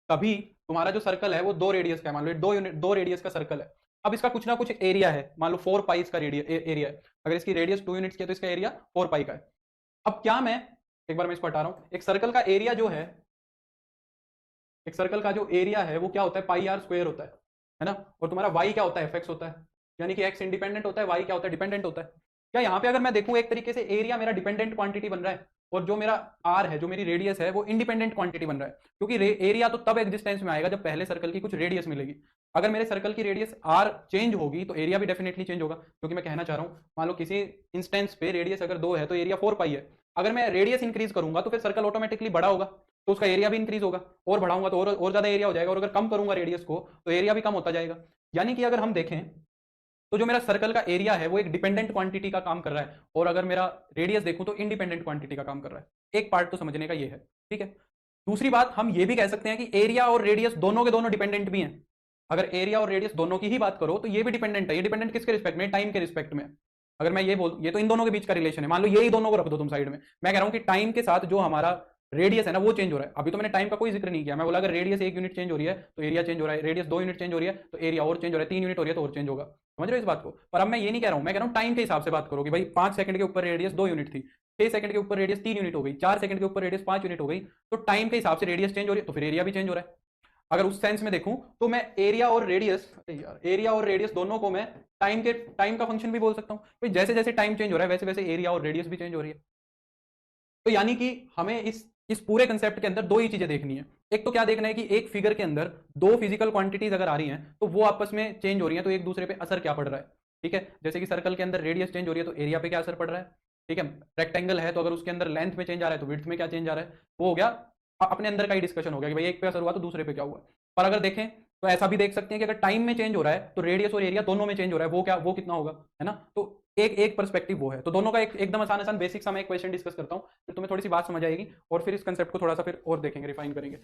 कभी तुम्हारा जो सर्कल है वो 2 रेडियस का है, मान लो 2 रेडियस का सर्कल है। अब इसका कुछ ना कुछ एरिया है, मान लो 4 पाई इसका एरिया है। अगर इसकी रेडियस 2 यूनिट्स की है तो इसका एरिया 4 पाई का है। अब क्या मैं एक बार मैं इसको हटा रहा हूं, एक सर्कल का एरिया जो है, एक सर्कल का जो एरिया है वो क्या होता है, पाई आर स्क्वायर होता है ना। और तुम्हारा वाई क्या होता है, एफ होता है, यानी कि एक्स इंडिपेंडेंट होता है, वाई क्या होता है, डिपेंडेंट होता है। क्या यहाँ पे अगर मैं देखूं एक तरीके से एरिया मेरा डिपेंडेंट क्वांटिटी बन रहा है और जो मेरा आर है, जो मेरी रेडियस है वो इंडिपेंडेंट क्वांटिटी बन रहा है, क्योंकि एरिया तो तब एग्जिस्टेंस में आएगा जब पहले सर्कल की कुछ रेडियस मिलेगी। अगर मेरे सर्कल की रेडियस आर चेंज होगी तो एरिया भी डेफिनेटली चेंज होगा, क्योंकि मैं कहना चाह रहा हूँ मान लो किसी इंस्टेंस पे रेडियस अगर 2 है तो एरिया 4 पाई है। अगर मैं रेडियस इंक्रीज करूंगा तो फिर सर्कल ऑटोमेटिकली बड़ा होगा तो उसका एरिया भी इंक्रीज होगा, और बढ़ाऊंगा तो और ज्यादा एरिया हो जाएगा, और अगर कम करूंगा रेडियस को तो एरिया भी कम होता जाएगा। यानी कि अगर हम देखें तो जो मेरा सर्कल का एरिया है वो एक डिपेंडेंट क्वांटिटी का काम कर रहा है, और अगर मेरा रेडियस देखूं तो इंडिपेंडेंट क्वांटिटी का काम कर रहा है। एक पार्ट तो समझने का ये है, ठीक है। दूसरी बात, हम ये भी कह सकते हैं कि एरिया और रेडियस दोनों के दोनों डिपेंडेंट भी हैं। अगर एरिया और रेडियस दोनों की ही बात करो तो ये भी डिपेंडेंट है। ये डिपेंडेंट किसके रिस्पेक्ट में, टाइम के रिस्पेक्ट में। अगर मैं ये तो इन दोनों के बीच का रिलेशन है, मान लो यही दोनों को रख दो तुम साइड में। मैं कह रहा हूं कि टाइम के साथ जो हमारा रेडियस है ना वो चेंज हो रहा है। अभी तो मैंने टाइम का कोई जिक्र नहीं किया, मैं बोला अगर रेडियस 1 यूनिट चेंज हो रही है तो एरिया चेंज हो रहा है, रेडियस 2 यूनिट चेंज हो रही है तो एरिया और चेंज हो रहा है, 3 यूनिट हो रही है तो और चेंज होगा। समझ रहे हो इस बात को। पर अब मैं ये नहीं कह रहा हूं, मैं कह रहा हूं टाइम के हिसाब से बात करो कि भाई 5 सेकंड के ऊपर रेडियस 2 यूनिट थी, 6 सेकंड के ऊपर रेडियस 3 यूनिट हो गई, 4 सेकंड के ऊपर रेडियस 5 यूनिट हो गई, तो टाइम के हिसाब से रेडियस चेंज हो रही है तो फिर एरिया भी चेंज हो रहा है। अगर उस सेंस में देखूं तो मैं एरिया और रेडियस दोनों को मैं टाइम का फंक्शन भी बोल सकता हूं। जैसे जैसे टाइम चेंज हो रहा है वैसे वैसे एरिया और रेडियस भी चेंज हो रही है। तो यानी कि हमें इस पूरे कंसेप्ट के अंदर 2 ही चीजें देखनी है। एक तो क्या देखना है कि एक फिगर के अंदर 2 फिजिकल क्वांटिटीज अगर आ रही हैं तो वो आपस में चेंज हो रही हैं तो एक दूसरे पे असर क्या पड़ रहा है, ठीक है। जैसे कि सर्कल के अंदर रेडियस चेंज हो रही है तो एरिया पे क्या असर पड़ रहा है, ठीक है। रेक्टेंगल है तो अगर उसके अंदर लेंथ में चेंज आ रहा है तो विड्थ में क्या चेंज आ रहा है, वो हो गया अपने अंदर का ही डिस्कशन हो गया कि भाई एक पे असर हुआ तो दूसरे पे क्या हुआ। पर अगर देखें तो ऐसा भी देख सकते हैं कि अगर टाइम में चेंज हो रहा है तो रेडियस और एरिया दोनों में चेंज हो रहा है, वो कितना होगा, है ना। तो एक पर्सपेक्टिव वो है। तो दोनों का एकदम आसान बेसिक सा मैं एक क्वेश्चन डिस्कस करता हूं, फिर तुम्हें थोड़ी सी बात समझ आएगी और फिर इस कंसेप्ट को थोड़ा सा फिर और देखेंगे, रिफाइन करेंगे।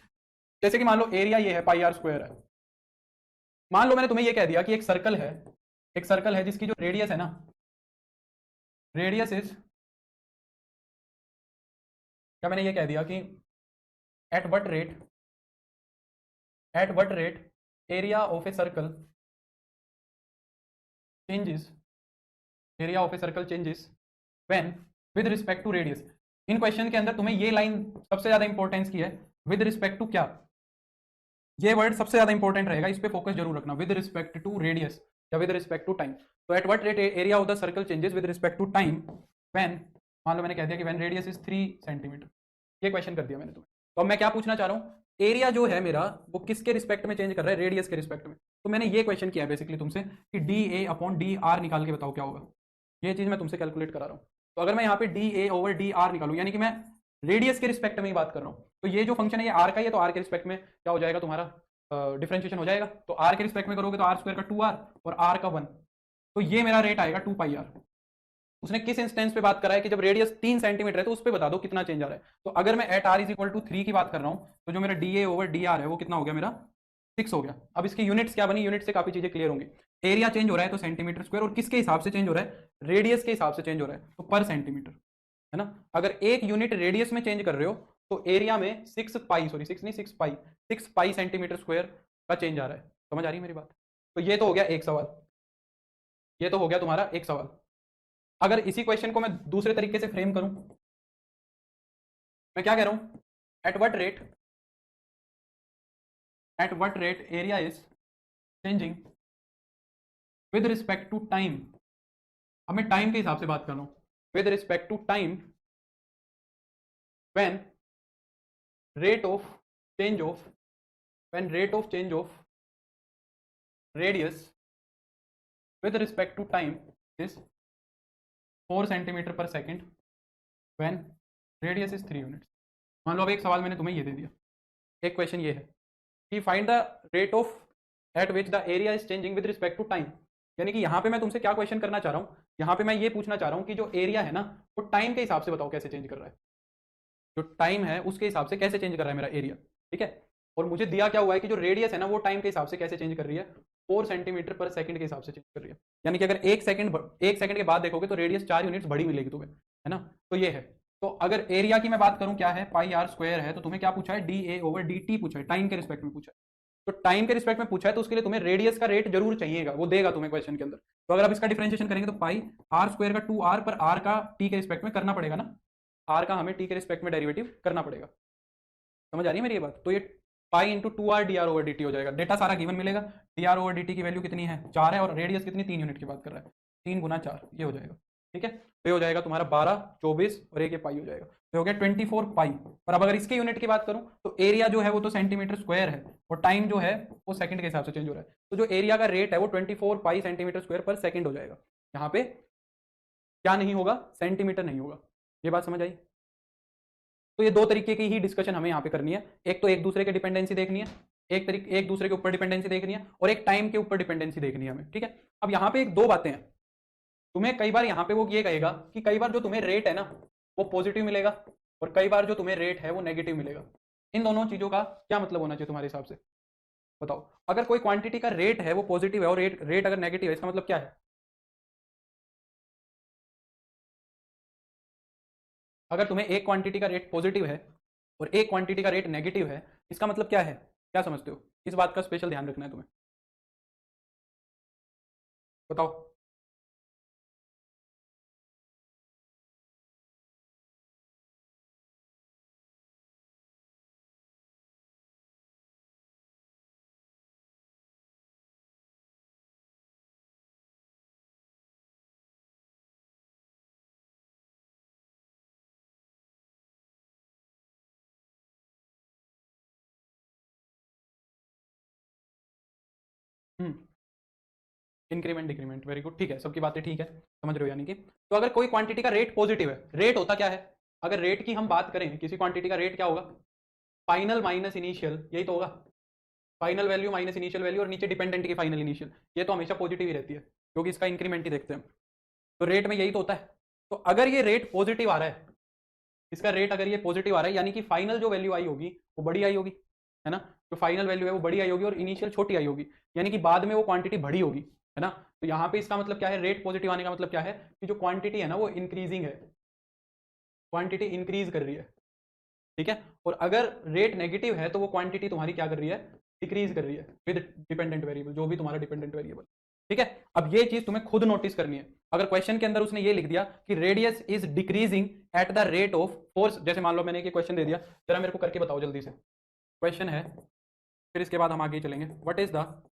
जैसे कि मान लो एरिया ये है पाई आर स्क्वायर है। मान लो मैंने तुम्हें ये कह दिया कि एक सर्कल है जिसकी जो रेडियस है ना रेडियस इज, क्या मैंने ये कह दिया कि at what rate area of a circle changes, area of a circle changes when with respect to radius. इन क्वेश्चन के अंदर तुम्हें ये लाइन सबसे ज्यादा इंपॉर्टेंस की है, विद रिस्पेक्ट टू क्या, ये वर्ड सबसे ज्यादा इंपॉर्टेंट रहेगा, इस पे फोकस जरूर रखना, विद रिस्पेक्ट टू रेडियस या विद रिस्पेक्ट टू टाइम। तो at what rate area of the circle changes with respect to time when, मान लो मैंने कह दिया कि व्हेन रेडियस इज 3 सेंटीमीटर, ये क्वेश्चन कर दिया मैंने तुम्हें। तो अब मैं क्या पूछना चाह रहा हूँ, एरिया जो है मेरा वो किसके रिस्पेक्ट में चेंज कर रहा है, रेडियस के रिस्पेक्ट में। तो मैंने ये क्वेश्चन किया है बेसिकली तुमसे कि D A upon D R निकाल के बताओ क्या होगा, ये चीज मैं तुमसे कैलकुलेट करा रहा हूँ। तो अगर मैं यहाँ पे D a over d are निकालूँ, यानी कि मैं रेडियस के रिस्पेक्ट में ही बात कर रहा हूँ, तो ये जो फंक्शन है ये आर का ही है, तो आर के रिस्पेक्ट में क्या हो जाएगा तुम्हारा, डिफरेंशिएशन हो जाएगा। तो आर के रिस्पेक्ट में करोगे तो आर स्क्वायर का 2r और आर का 1, तो ये मेरा रेट आएगा 2 पाई आर। उसने किस इंस्टेंस पे बात करा है कि जब रेडियस 3 सेंटीमीटर है, तो उस पे बता दो कितना चेंज आ रहा है। तो अगर मैं at r is equal to 3 की बात कर रहा हूं, तो जो मेरा d a over d r है वो कितना हो गया मेरा 6 हो गया। अब इसकी यूनिट्स क्या बनी, यूनिट से काफी चीजें क्लियर होंगी। एरिया चेंज हो रहा है तो सेंटीमीटर स्क्वायर, और किसके हिसाब से चेंज हो रहा है, रेडियस के हिसाब से चेंज हो रहा है, तो पर सेंटीमीटर, है ना। अगर एक यूनिट रेडियस में चेंज कर रहे हो तो एरिया में 6 पाई सेंटीमीटर स्क्वायर का चेंज आ रहा है। समझ आ रही है मेरी बात। तो ये तो हो गया एक सवाल, ये तो हो गया तुम्हारा एक सवाल। अगर इसी क्वेश्चन को मैं दूसरे तरीके से फ्रेम करूं, मैं क्या कह रहा हूं, at what rate area is changing with respect to time. अब मैं टाइम के हिसाब से बात कर रहा हूं, with respect to time when rate of change of radius with respect to time is 4 centimetre per second when radius is 3 units. मान लो अब एक सवाल मैंने तुम्हें ये दे दिया, एक क्वेश्चन ये है कि find the rate of at which the area is changing with respect to time. यानी कि यहाँ पे मैं तुमसे क्या क्वेश्चन करना चाह रहा हूँ, यहाँ पे मैं ये पूछना चाह रहा हूँ कि जो एरिया है ना वो टाइम के हिसाब से बताओ कैसे चेंज कर रहा है, जो टाइम है उसके हिसाब से कैसे चेंज कर रहा है मेरा एरिया, ठीक है। और मुझे दिया क्या हुआ है कि जो रेडियस है ना वो टाइम के हिसाब से कैसे चेंज कर रही है, 4 सेंटीमीटर पर सेकंड के हिसाब से चेंज कर रही है। यानी कि अगर एक सेकंड के बाद देखोगे तो रेडियस 4 यूनिट्स बड़ी मिलेगी तुम्हें, है ना। तो ये है। तो अगर एरिया की मैं बात करूं क्या है, पाई आर स्क्वायर है, तो तुम्हें क्या पूछा है, D a over D T पूछा है, टाइम के रिस्पेक्ट में पूछा है। तो टाइम के रिस्पेक्ट में पूछा है तो उसके लिए तुम्हें रेडियस का रेट जरूर चाहिएगा, वो देगा तुम्हें क्वेश्चन के अंदर। तो अगर आप इसका डिफरेंशिएशन करेंगे तो पाई आर स्क्वायर का 2r पर आर का टी के रिस्पेक्ट में करना पड़ेगा ना, आर का हमें टी के रिस्पेक्ट में डेरिवेटिव करना पड़ेगा। समझ आ रही है मेरी ये बात। तो ये pi into 2r dr over dt हो जाएगा। डेटा सारा गिवन मिलेगा, dr ओवर dt की वैल्यू कितनी है 4 है, और रेडियस कितनी 3 यूनिट की बात कर रहा है, 3 गुना 4 ये हो जाएगा, ठीक है। तो ये हो जाएगा तुम्हारा 12, 24 और एक ये पाई हो जाएगा, तो हो गया 24 पाई। और अब अगर इसके यूनिट की बात करूं तो एरिया जो है वो तो सेंटीमीटर स्क्वायर है और टाइम जो है वो सेकंड के हिसाब से चेंज हो रहा है। तो जो एरिया का रेट है वो 24 पाई सेंटीमीटर स्क्वायर पर सेकंड हो जाएगा। यहाँ पे क्या नहीं होगा, सेंटीमीटर नहीं होगा। ये बात समझ आई। तो ये दो तरीके की ही डिस्कशन हमें यहाँ पे करनी है, एक तो एक दूसरे के डिपेंडेंसी देखनी है, एक दूसरे के ऊपर डिपेंडेंसी देखनी है, और एक टाइम के ऊपर डिपेंडेंसी देखनी है हमें, ठीक है। अब यहाँ पे एक दो बातें हैं, तुम्हें कई बार यहाँ पे वो ये कहेगा कि कई बार जो तुम्हें रेट है ना वो पॉजिटिव मिलेगा और कई बार जो तुम्हें रेट है वो नेगेटिव मिलेगा। इन दोनों चीजों का क्या मतलब होना चाहिए तुम्हारे हिसाब से, बताओ। अगर कोई क्वांटिटी का रेट है वो पॉजिटिव है और रेट अगर नेगेटिव है, इसका मतलब क्या है। अगर तुम्हें एक क्वांटिटी का रेट पॉजिटिव है और एक क्वांटिटी का रेट नेगेटिव है, इसका मतलब क्या है, क्या समझते हो। इस बात का स्पेशल ध्यान रखना है तुम्हें, बताओ। हम्म, इंक्रीमेंट डिक्रीमेंट, वेरी गुड, ठीक है, सबकी बातें ठीक है, समझ रहे हो। यानी कि तो अगर कोई क्वांटिटी का रेट पॉजिटिव है, रेट होता क्या है, अगर रेट की हम बात करें, किसी क्वांटिटी का रेट क्या होगा, फाइनल माइनस इनिशियल, यही तो होगा। Final value minus initial value और नीचे डिपेंडेंट की फाइनल इनिशियल, ये तो हमेशा पॉजिटिव ही रहती है क्योंकि इसका इंक्रीमेंट ही देखते हैं। तो रेट में यही तो होता है। तो अगर ये रेट पॉजिटिव आ रहा है, इसका रेट अगर ये पॉजिटिव आ रहा है, यानी कि फाइनल जो वैल्यू आई होगी वो बड़ी आई होगी, है ना। जो फाइनल वैल्यू है वो बड़ी आई होगी और इनिशियल छोटी आई होगी, यानी कि बाद में वो क्वांटिटी बड़ी होगी। है ना। तो यहाँ पे इसका मतलब क्या है, रेट पॉजिटिव आने का मतलब क्या है कि जो क्वांटिटी है ना वो इंक्रीजिंग है, क्वांटिटी इंक्रीज कर रही है, ठीक है। और अगर रेट नेगेटिव है तो वो क्वांटिटी तुम्हारी क्या कर रही है, डिक्रीज कर रही है विद डिपेंडेंट वेरिएबल, जो भी तुम्हारा डिपेंडेंट वेरिएबल, ठीक है। अब ये चीज तुम्हें खुद नोटिस करनी है। अगर क्वेश्चन के अंदर उसने ये लिख दिया कि radius is decreasing at the rate of force, जैसे मान लो मैंने ये क्वेश्चन दे दिया, जरा मेरे को करके बताओ जल्दी से। क्वेश्चन है, फिर इसके बाद हम आगे चलेंगे। What is the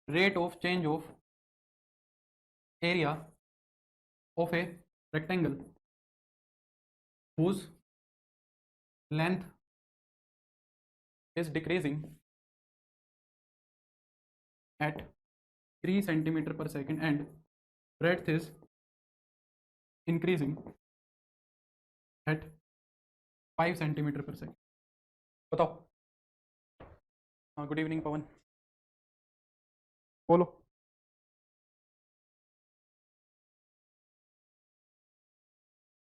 rate of change of area of a rectangle whose length is decreasing at 3 centimeter per second and breadth is increasing at 5 centimeter per second। बताओ। हाँ, गुड इवनिंग पवन, बोलो।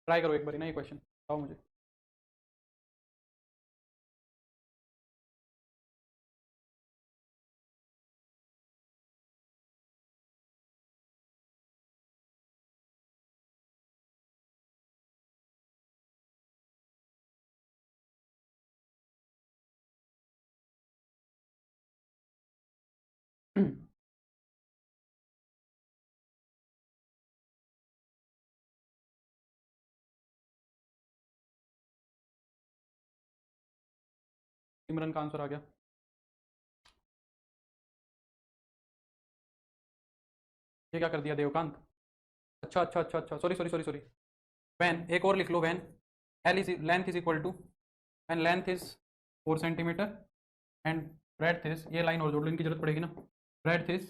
ट्राई करो एक बार ना ये क्वेश्चन, बताओ मुझे। सिमरन का आंसर आ गया। ये क्या कर दिया देवकांत? अच्छा अच्छा अच्छा अच्छा, sorry sorry sorry sorry. When, एक और लिख लो, when l is length is equal to, and length is 4 centimetre and breadth is, ये लाइन और जोड़ लो, इनकी जरूरत पड़ेगी ना, ब्रेड्थ इज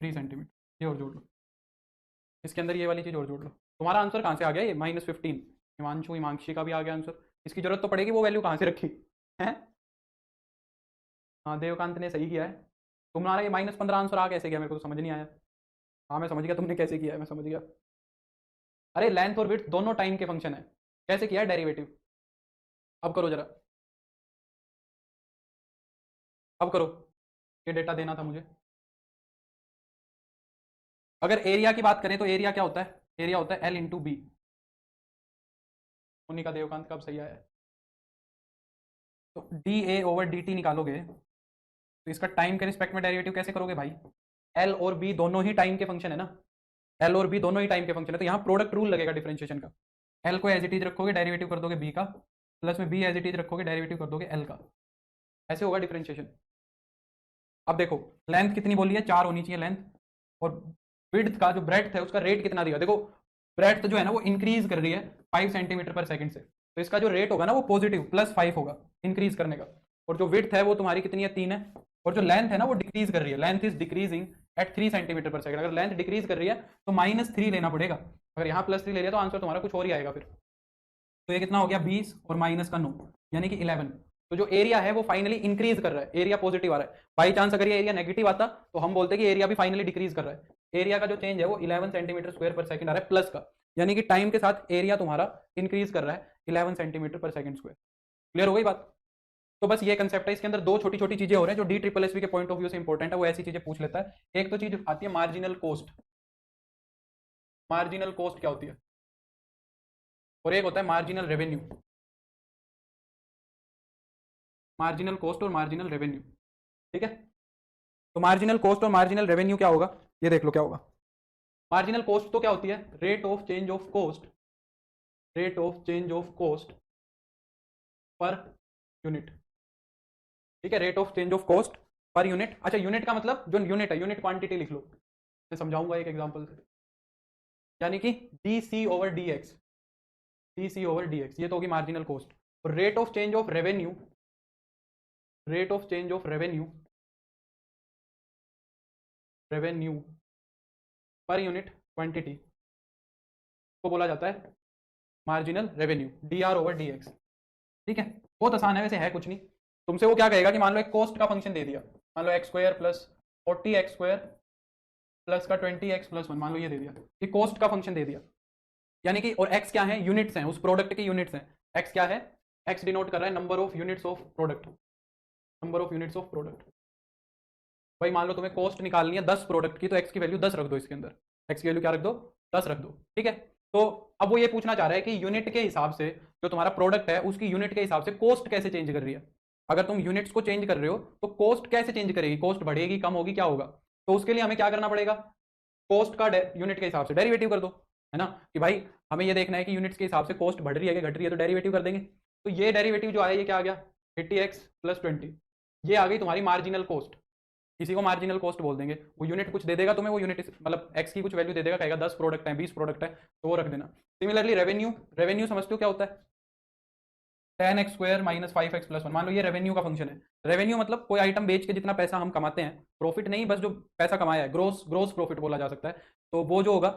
3 सेंटीमीटर, ये और जोड़ लो, इसके अंदर ये वाली चीज़ और जोड़ लो। तुम्हारा आंसर कहाँ से आ गया ये -15? हिमांशु हिमांशी का भी आ गया आंसर, इसकी जरूरत तो पड़ेगी, वो वैल्यू कहाँ से रखी है। हाँ देवकांत ने सही किया है। तुम्हारा ये -15 आंसर आ कैसे गया, मेरे को तो समझ नहीं आया। हाँ मैं समझ गया तुमने कैसे किया है, मैं समझ गया। अरे लेंथ और विड्थ दोनों टाइम के फंक्शन है, कैसे किया है डेरिवेटिव। अब करो जरा, अब करो, ये डेटा देना था मुझे। अगर एरिया की बात करें तो एरिया क्या होता है, एरिया होता है L/B। उन्हीं का देवकांत कब सही आया है। तो dA/dt निकालोगे तो इसका टाइम के रिस्पेक्ट में डेरिवेटिव कैसे करोगे भाई, एल और बी दोनों ही टाइम के फंक्शन है ना, एल और बी दोनों ही टाइम के फंक्शन है, तो यहाँ प्रोडक्ट रूल लगेगा डिफरेंशिएशन का। एल को एज इट इज रखोगे, डेरिवेटिव कर दोगे बी का, प्लस में बी एज इट इज रखोगे, डेरिवेटिव कर दोगे एल का, ऐसे होगा डिफरेंशिएशन। अब देखो लेंथ कितनी बोली है, 4 होनी चाहिए लेंथ, और विड्थ का जो ब्रेड्थ है उसका रेट कितना दिया, देखो ब्रेड्थ जो है ना वो इंक्रीज कर रही है 5 सेंटीमीटर पर सेकंड से, तो इसका जो रेट होगा ना वो पॉजिटिव +5 होगा इंक्रीज करने का। और जो विड्थ है वो तुम्हारी कितनी है, 3 है, और जो लेंथ है ना वो डिक्रीज कर रही है, length is decreasing eight 3 centimetre पर सेकंड। अगर लेंथ डिक्रीज कर रही है तो -3 लेना पड़ेगा, अगर यहाँ +3 ले लिया तो आंसर तुम्हारा कुछ और ही आएगा फिर। तो ये कितना हो गया 20 और माइनस का 9 यानी कि 11। तो जो एरिया है वो फाइनली इंक्रीज कर रहा है, एरिया पॉजिटिव आ रहा है। बाई चांस अगर ये एरिया नेगेटिव आता तो हम बोलते कि एरिया भी फाइनली डिक्रीज कर रहा है। एरिया का जो चेंज है वो 11 सेंटीमीटर स्क्वायर पर सेकंड आ रहा है प्लस का, यानी कि टाइम के साथ एरिया तुम्हारा इंक्रीज कर रहा है 11 सेंटीमीटर पर सेकंड स्क्वायर। क्लियर हो गई बात। तो बस ये कंसेप्ट है, इसके अंदर दो छोटी छोटी चीजें हो रही हैं जो DSSB के पॉइंट ऑफ व्यू से इंपॉर्टेंट है, वो ऐसी चीजें पूछ लेता है। एक तो चीज आती है मार्जिनल कॉस्ट, मार्जिनल कॉस्ट क्या होती है, और एक होता है मार्जिनल रेवेन्यू, मार्जिनल कॉस्ट और मार्जिनल रेवेन्यू, ठीक है। तो मार्जिनल कॉस्ट और मार्जिनल रेवेन्यू क्या होगा, ये देख लो क्या होगा। मार्जिनल कॉस्ट तो क्या होती है, rate of change of cost, rate of change of cost per unit, ठीक है, rate of change of cost per unit. अच्छा यूनिट का मतलब जो यूनिट है, यूनिट क्वांटिटी लिख लो, मैं समझाऊंगा एक एग्जांपल से, यानी कि DC/DX, DC/DX ये तो होगी मार्जिनल कॉस्ट। और rate of change of revenue, rate of change of revenue, revenue per unit quantity को बोला जाता है मार्जिनल रेवेन्यू, DR/DX, ठीक है। बहुत आसान है वैसे, है कुछ नहीं। तुमसे वो क्या कहेगा कि मान लो एक कॉस्ट का फंक्शन दे दिया, मान लो x² प्लस 40x² प्लस का 20x प्लस 1, मान लो ये दे दिया, ये कॉस्ट का फंक्शन दे दिया, यानी कि और x क्या है, यूनिट्स हैं, उस प्रोडक्ट के यूनिट्स हैं। x क्या है, x डिनोट कर रहा है number of units of product, number of units of product, भाई मान लो तुम्हें कॉस्ट निकालनी है 10 प्रोडक्ट की, तो एक्स की वैल्यू 10 रख दो इसके अंदर, एक्स की वैल्यू क्या रख दो, 10 रख दो, ठीक है। तो अब वो ये पूछना चाह रहा है कि यूनिट के हिसाब से जो तुम्हारा प्रोडक्ट है उसकी यूनिट के हिसाब से कॉस्ट कैसे चेंज कर रही है। अगर तुम यूनिट्स को चेंज कर रहे हो तो कॉस्ट कैसे चेंज करेगी, कॉस्ट बढ़ेगी कम होगी क्या होगा। तो उसके लिए हमें क्या करना पड़ेगा, कॉस्ट का यूनिट के हिसाब से डेरिवेटिव कर दो, है ना, कि भाई हमें ये देखना है कि यूनिट्स के हिसाब से कॉस्ट बढ़ रही है कि घट रही है, तो डेरिवेटिव कर देंगे। तो ये डेरिवेटिव जो आया ये क्या आ गया, 80x + 20, ये आ गई तुम्हारी मार्जिनल कॉस्ट। किसी को मार्जिनल कॉस्ट बोल देंगे, वो यूनिट कुछ दे देगा तुम्हें, वो यूनिट मतलब एक्स की कुछ वैल्यू दे देगा, कहेगा 10 प्रोडक्ट है 20 प्रोडक्ट है, तो वो रख देना। सिमिलरली रेवेन्यू, रेवेन्यू समझते हो क्या होता है, 10x² - 5x + 1, मान लो ये रेवेन्यू का फंक्शन है। रेवेन्यू मतलब कोई आइटम बेच के जितना पैसा हम कमाते हैं, प्रॉफिट नहीं, बस जो पैसा कमाया है, ग्रोस ग्रोस प्रॉफिट बोला जा सकता है, तो वो जो होगा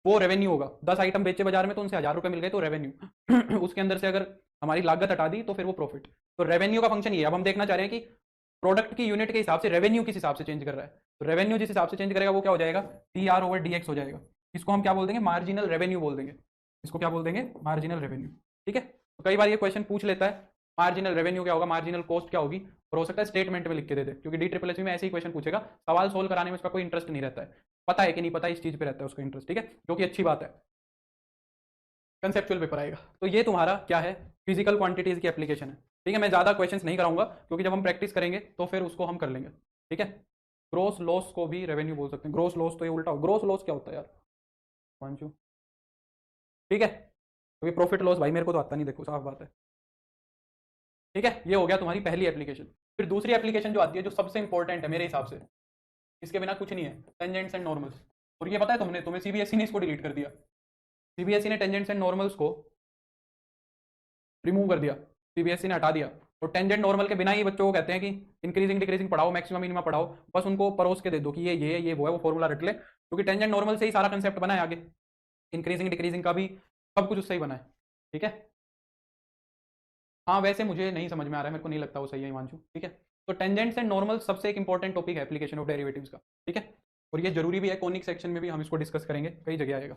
वो रेवेन्यू होगा। 10 आइटम बेचे बाजार में तो उनसे 1000 रुपये मिल गए, तो रेवेन्यू उसके अंदर से अगर हमारी लागत हटा दी तो फिर वो प्रॉफिट। तो रेवेन्यू का फंक्शन ये, अब हम देखना चाह रहे हैं कि प्रोडक्ट की यूनिट के हिसाब से रेवेन्यू किस हिसाब से चेंज कर रहा है। तो रेवेन्यू जिस हिसाब से चेंज करेगा वो क्या हो जाएगा, TR/DX हो जाएगा। इसको हम क्या बोल देंगे, मार्जिनल रेवेन्यू बोल देंगे। इसको क्या बोल देंगे, मार्जिनल रेवेन्यू, ठीक है। तो कई बार ये क्वेश्चन पूछ लेता है मार्जिनल रेवेन्यू क्या होगा, मार्जिनल कॉस्ट क्या होगी, और हो सकता है स्टेटमेंट में लिख के दे दे, क्योंकि DSSS में ऐसे ही क्वेश्चन पूछेगा, सवाल सोल्व कराने में उसका कोई इंटरेस्ट नहीं रहता है, पता है कि नहीं पता इस चीज पे रहता है उसका इंटरेस्ट, ठीक है, जो कि अच्छी बात है, कंसेप्चुअल पेपर आएगा। तो ये तुम्हारा क्या है, फिजिकल क्वांटिटीज की एप्लीकेशन है, ठीक है। मैं ज्यादा क्वेश्चंस नहीं कराऊंगा क्योंकि जब हम प्रैक्टिस करेंगे तो फिर उसको हम कर लेंगे, ठीक है। ग्रोस लॉस को भी रेवेन्यू बोल सकते हैं, ग्रोस लॉस तो ये उल्टा, ग्रोस लॉस क्या होता है यार मानचू, ठीक है, क्योंकि प्रॉफिट लॉस भाई मेरे को तो आता नहीं, देखो साफ बात है, ठीक है। ये हो गया तुम्हारी पहली एप्लीकेशन। फिर दूसरी एप्लीकेशन जो आती है, जो सबसे इंपॉर्टेंट है मेरे हिसाब से, इसके बिना कुछ नहीं है, टेंजेंट्स एंड नॉर्मल्स। और ये पता है तुम्हें सीबीएसई ने इसको डिलीट कर दिया, सीबीएसई ने टेंजेंट्स एंड नॉर्मल्स को रिमूव कर दिया, सीबीएसई ने हटा दिया। और टेंजेंट नॉर्मल के बिना ही बच्चों को कहते हैं कि इंक्रीजिंग डिक्रीजिंग पढ़ाओ, मैक्सिमम मिनिमम पढ़ाओ, बस उनको परोस के दे दो कि ये वो है, वो फॉर्मूला रट ले, क्योंकि टेंजेंट नॉर्मल से ही सारा कंसेप्ट बना है आगे, इंक्रीजिंग डिक्रीजिंग का भी सब कुछ उससे ही बना है, ठीक है। हाँ वैसे मुझे नहीं समझ में आ रहा है, मेरे को नहीं लगता वो सही है हिमांशु, ठीक है। तो टेंजेंट्स एंड नॉर्मल सबसे एक इंपॉर्टेंट टॉपिक है एप्लीकेशन ऑफ डेरिवेटिव्स का, ठीक है। और ये जरूरी भी है, कॉनिक सेक्शन में भी हम इसको डिस्कस करेंगे, कई जगह आएगा।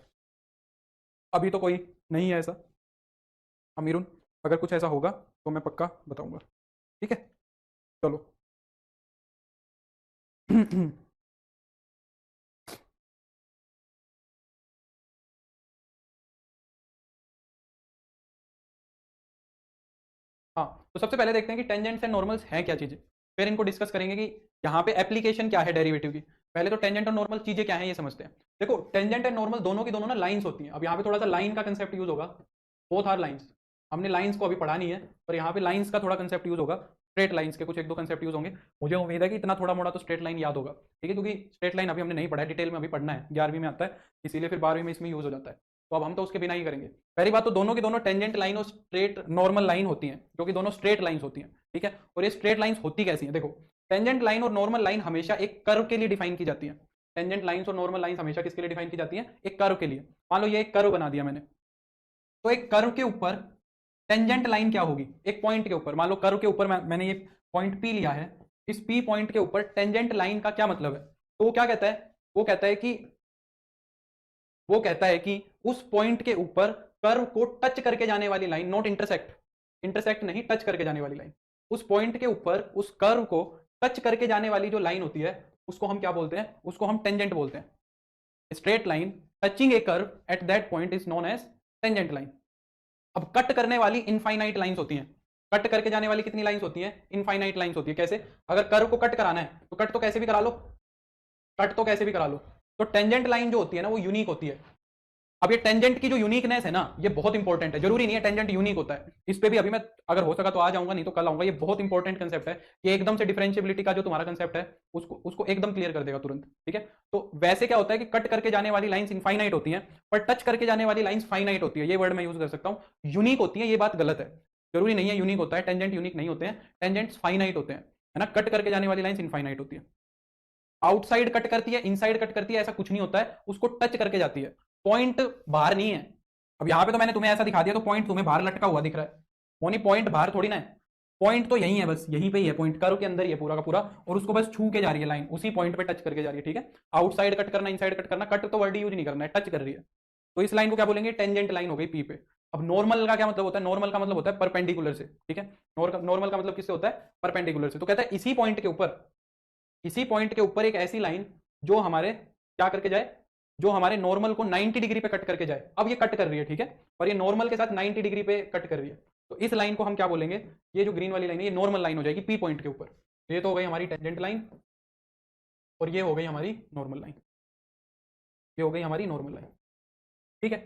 अभी तो कोई नहीं है ऐसा अमीरुन, अगर कुछ ऐसा होगा तो मैं पक्का बताऊंगा, ठीक है। चलो हाँ, तो सबसे पहले देखते हैं कि टेंजेंट्स एंड नॉर्मल्स हैं क्या चीजें, फिर इनको डिस्कस करेंगे कि यहाँ पे एप्लीकेशन क्या है डेरिवेटिव की। पहले तो टेंजेंट और नॉर्मल चीजें क्या है ये समझते हैं। देखो टेंजेंट एंड नॉर्मल दोनों की दोनों ना लाइंस होती हैं। अब यहाँ पे थोड़ा सा लाइन का कंसेप्ट यूज होगा, बोथ आर लाइंस, हमने लाइंस को अभी पढ़ा नहीं है, पर यहाँ पे लाइंस का थोड़ा कंसेप्ट यूज होगा, स्ट्रेट लाइंस के कुछ एक दो कंसेप्ट यूज होंगे। मुझे उम्मीद है कि इतना थोड़ा मोड़ा तो स्ट्रेट लाइन याद होगा, ठीक है, क्योंकि स्ट्रेट लाइन अभी हमने नहीं पढ़ा है, डिटेल में अभी पढ़ना है, 11वीं में आता है, इसीलिए फिर 12वीं में इसमें यूज हो जाता है। तो अब हम तो उसके बिना ही करेंगे। पहली बात तो दोनों की दोनों टेंजेंट लाइन और स्ट्रेट नॉर्मल लाइन होती हैं, जो कि दोनों स्ट्रेट लाइंस होती हैं, ठीक है। और ये स्ट्रेट लाइंस होती कैसी हैं, देखो टेंजेंट लाइन और नॉर्मल लाइन हमेशा एक कर्व के लिए डिफाइन की जाती है। टेंजेंट लाइंस और नॉर्मल लाइंस हमेशा किसके लिए डिफाइन की जाती है, एक कर्व के लिए। मान लो ये एक कर्व बना दिया मैंने, तो एक कर्व के ऊपर टेंजेंट लाइन क्या होगी, एक पॉइंट के ऊपर, मान लो कर्व के ऊपर मैंने ये पॉइंट पी लिया है, इस पी पॉइंट के ऊपर टेंजेंट लाइन का क्या मतलब है, तो वो क्या कहता है, वो कहता है कि उस पॉइंट के ऊपर कर्व को टच करके जाने वाली लाइन, नॉट इंटरसेक्ट, इंटरसेक्ट नहीं, टच करके जाने वाली लाइन, उस पॉइंट के ऊपर उस कर्व को टच करके जाने वाली जो लाइन होती है उसको हम क्या बोलते हैं, उसको हम टेंजेंट बोलते हैं। Straight line touching a curve at that point is known as tangent line. अब कट करने वाली इनफाइनाइट लाइंस होती हैं, कट करके जाने वाली कितनी लाइंस होती हैं, इनफाइनाइट लाइंस होती है। कैसे, अगर कर्व को कट कराना है तो कट तो कैसे भी करा लो, कट तो कैसे भी करा लो, तो टेंजेंट लाइन जो होती है ना वो यूनिक होती है। अब ये टेंजेंट की जो यूनिकनेस है ना, ये बहुत इंपॉर्टेंट है, जरूरी नहीं है टेंजेंट यूनिक होता है, इस पे भी अभी मैं अगर हो सका तो आ जाऊंगा, नहीं तो कल आऊंगा। ये बहुत इंपॉर्टेंट कंसेप्ट है, ये एकदम से डिफरेंशियबिलिटी का जो तुम्हारा कंसेप्ट है उसको उसको एकदम क्लियर कर देगा तुरंत, ठीक है। तो वैसे क्या होता है कि कट करके जाने वाली लाइंस इनफाइनाइट होती हैं, पर टच करके जाने वाली लाइंस फाइनाइट होती है, ये वर्ड मैं यूज कर सकता हूं। यूनिक होती है ये बात गलत है, जरूरी नहीं है यूनिक होता है, टेंजेंट यूनिक नहीं होते हैं, टेंजेंट्स फाइनाइट होते हैं, है ना। कट करके जाने वाली लाइंस इनफाइनाइट होती है, आउटसाइड कट करती है, इनसाइड कट करती है, ऐसा कुछ नहीं होता है, उसको टच करके जाती है, पॉइंट बाहर नहीं है। अब यहां पे तो मैंने तुम्हें ऐसा दिखा दिया तो पॉइंट तुम्हें बाहर लटका हुआ दिख रहा है, मोनी पॉइंट बाहर थोड़ी ना है, पॉइंट तो यही है, बस यहीं पे ही है, पॉइंट कर्व के अंदर ही है पूरा का पूरा, और उसको बस छू के जा रही है लाइन, उसी पॉइंट पे टच करके जा रही है, ठीक है। आउटसाइड कट करना, इनसाइड कट करना, कट तो वर्ड यूज नहीं करना है, टच कर रही है, तो इस लाइन को क्या बोलेंगे, टेंजेंट लाइन हो गई पी पे। अब नॉर्मल का क्या मतलब होता है, नॉर्मल का मतलब होता है परपेंडिकुलर से, ठीक है। नॉर्मल का मतलब किससे होता है, परपेंडिकुलर से। तो कहता है इसी पॉइंट के ऊपर इसी पॉइंट के ऊपर एक ऐसी लाइन जो हमारे क्या करके जाए, जो हमारे नॉर्मल को 90 डिग्री पे कट करके जाए। अब ये कट कर रही है, ठीक है, और ये नॉर्मल के साथ 90 डिग्री पे कट कर रही है, तो इस लाइन को हम क्या बोलेंगे, ये जो ग्रीन वाली लाइन है ये नॉर्मल लाइन हो जाएगी पी पॉइंट के ऊपर। ये तो हो गई हमारी टेंजेंट लाइन और ये हो गई हमारी नॉर्मल लाइन, ये हो गई हमारी नॉर्मल लाइन, ठीक है।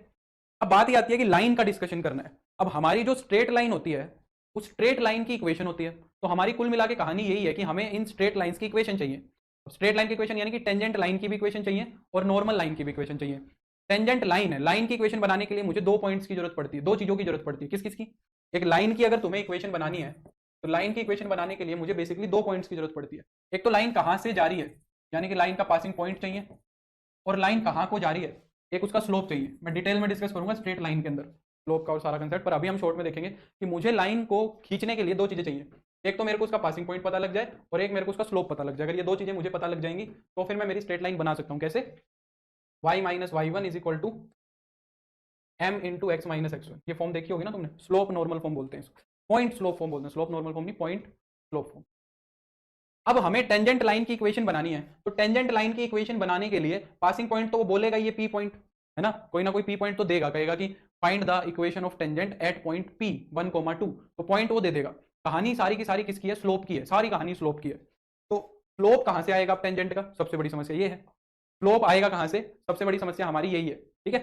अब बात ये आती है कि लाइन का डिस्कशन करना है। अब हमारी जो स्ट्रेट लाइन होती है उस स्ट्रेट लाइन की इक्वेशन होती है, तो हमारी कुल मिला के कहानी यही है कि हमें इन स्ट्रेट लाइंस की इक्वेशन चाहिए। स्ट्रेट लाइन की इक्वेशन यानी कि टेंजेंट लाइन की भी इक्वेशन चाहिए और नॉर्मल लाइन की भी इक्वेशन चाहिए। टेंजेंट लाइन है, लाइन की इक्वेशन बनाने के लिए मुझे दो पॉइंट्स की जरूरत पड़ती है, दो चीजों की जरूरत पड़ती है। किस किस की? एक लाइन की अगर तुम्हें इक्वेशन बनानी है तो लाइन की इक्वेशन बनाने के लिए मुझे बेसिकली दो पॉइंट्स की जरूरत पड़ती है। एक तो लाइन कहां से जा रही है, यानी कि लाइन का पासिंग पॉइंट चाहिए, और लाइन कहां को जा रही है, एक उसका स्लोप चाहिए। मैं डिटेल में डिस्कस करूंगा स्ट्रेट लाइन के अंदर स्लोप का और सारा कंसेप्ट, पर अभी हम शॉर्ट में देखेंगे कि मुझे लाइन को खींचने के लिए दो चीजें चाहिए। एक तो मेरे को उसका पासिंग पॉइंट पता लग जाए और एक मेरे को उसका स्लोप पता लग जाए। अगर ये दो चीजें मुझे पता लग जाएंगी तो फिर मैं मेरी स्ट्रेट लाइन बना सकता हूं। कैसे? y minus y one is equal to m into x minus x one. ये फॉर्म देखी होगी ना तुमने, स्लोप नॉर्मल फॉर्म बोलते हैं इसको, पॉइंट स्लोप फॉर्म बोलते हैं, स्लोप नॉर्मल फॉर्म नहीं, पॉइंट स्लोप फॉर्म। अब हमें टेंजेंट लाइन की इक्वेशन बनानी है, तो टेंजेंट लाइन की इक्वेशन बनाने के लिए पासिंग पॉइंट तो वो बोलेगा ये पी पॉइंट है ना, कोई ना कोई पी पॉइंट तो देगा, कहेगा कि find the equation of tangent at point P 1,2, तो पॉइंट वो दे देगा। कहानी सारी की सारी किसकी है? स्लोप की है, सारी कहानी स्लोप की है। तो स्लोप कहां से आएगा टेंजेंट का? सबसे बड़ी समस्या ये है, स्लोप आएगा कहां से? सबसे बड़ी समस्या हमारी यही है, ठीक है।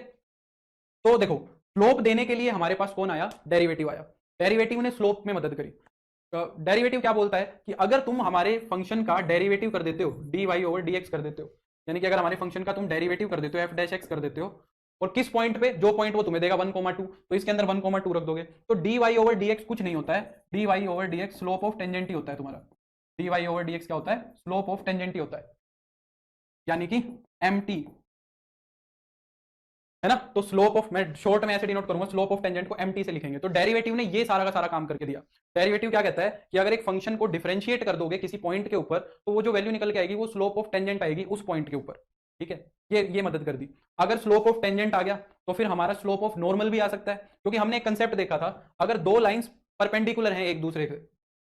तो देखो, स्लोप देने के लिए हमारे पास कौन आया? डेरिवेटिव आया। डेरिवेटिव ने स्लोप में मदद करी। डेरिवेटिव क्या बोलता है कि अगर तुम हमारे फंक्शन का डेरिवेटिव कर देते हो, d Y over D x कर देते हो, यानी कि अगर हमारे फंक्शन का तुम डेरिवेटिव कर देते हो, एफ डैश एक्स कर देते हो, और किस पॉइंट पे? जो पॉइंट वो तुम्हें देगा 1,2, तो इसके अंदर 1,2 रख दोगे, तो d Y over D x कुछ नहीं होता है, d Y over D x slope of tangent ही होता है तुम्हारा। D Y over D x क्या होता है? स्लोप ऑफ टेंजेंट ही होता है, यानी कि एम टी, है ना। तो स्लोप ऑफ, मैं शॉर्ट में ऐसे डिनोट करूंगा, स्लोप ऑफ टेंजेंट को एमटी से लिखेंगे। तो डेरिवेटिव ने ये सारा का सारा काम करके दिया। डेरिवेटिव क्या कहता है कि अगर एक फंक्शन को डिफरेंशिएट कर दोगे किसी पॉइंट के ऊपर, तो वो जो वैल्यू निकल के आएगी वो स्लोप ऑफ टेंजेंट आएगी उस पॉइंट के ऊपर, ठीक है। ये मदद कर दी। अगर स्लोप ऑफ टेंजेंट आ गया तो फिर हमारा स्लोप ऑफ नॉर्मल भी आ सकता है, क्योंकि हमने एक कंसेप्ट देखा था, अगर दो लाइंस परपेंडिकुलर हैं एक दूसरे से,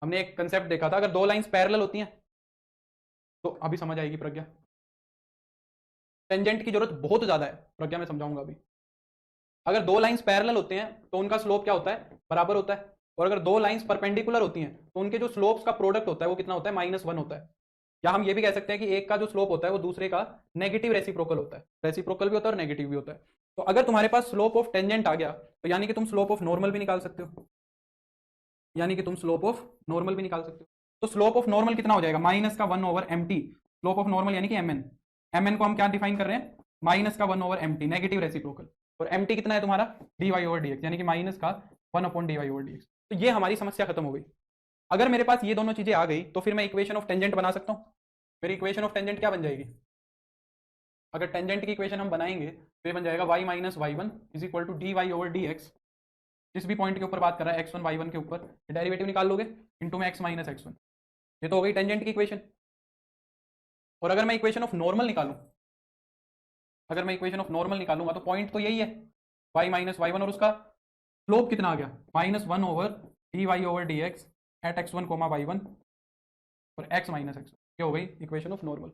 हमने एक कंसेप्ट देखा था, अगर दो लाइंस पैरेलल होती हैं, तो अभी समझ आएगी प्रज्ञा, टेंजेंट की जरूरत बहुत ज्यादा है प्रज्ञा, मैं समझाऊंगा अभी। अगर दो लाइंस पैरेलल होते हैं तो उनका स्लोप क्या होता है? बराबर होता है। और अगर दो लाइंस परपेंडिकुलर होती हैं तो उनके जो स्लोप्स का प्रोडक्ट होता है वो कितना होता है? -1 होता है। या हम ये भी कह सकते हैं कि एक का जो स्लोप होता है वो दूसरे का नेगेटिव रेसिप्रोकल होता है। रेसिप्रोकल भी होता है और नेगेटिव भी होता है। तो अगर तुम्हारे पास स्लोप ऑफ टेंजेंट आ गया तो यानी कि तुम स्लोप ऑफ नॉर्मल भी निकाल सकते हो, यानी कि तुम स्लोप ऑफ नॉर्मल भी निकाल सकते हो। तो स्लोप ऑफ नॉर्मल कितना हो जाएगा? -1 over m t. Slope of normal यानी कि एम एन, एम एन को हम क्या डिफाइन कर रहे हैं? -1 over m t, negative reciprocal. और एम टी कितना है तुम्हारा? D Y over D x, यानी कि -1 upon d Y over D x. तो ये हमारी समस्या खत्म हो गई। अगर मेरे पास ये दोनों चीजें आ गई तो फिर मैं इक्वेशन ऑफ टेंजेंट बना सकता हूँ। मेरी इक्वेशन ऑफ टेंजेंट क्या बन जाएगी? अगर टेंजेंट की इक्वेशन हम बनाएंगे तो ये बन जाएगा y minus y one is equal to d Y over D x. जिस भी पॉइंट के ऊपर बात कर रहा है x1 y1 के ऊपर, डेरिवेटिव निकाल लोगे इंटू में x माइनस x1। ये तो हो गई टेंजेंट की इक्वेशन। और अगर मैं इक्वेशन ऑफ नॉर्मल निकालूं, अगर मैं इक्वेशन ऑफ नॉर्मल निकालूंगा तो पॉइंट तो यही है y माइनस वाई वन, और उसका स्लोप कितना आ गया? -1 over d Y over D x at x1 comma y1 और x माइनस x। ये हो गई इक्वेशन ऑफ नॉर्मल।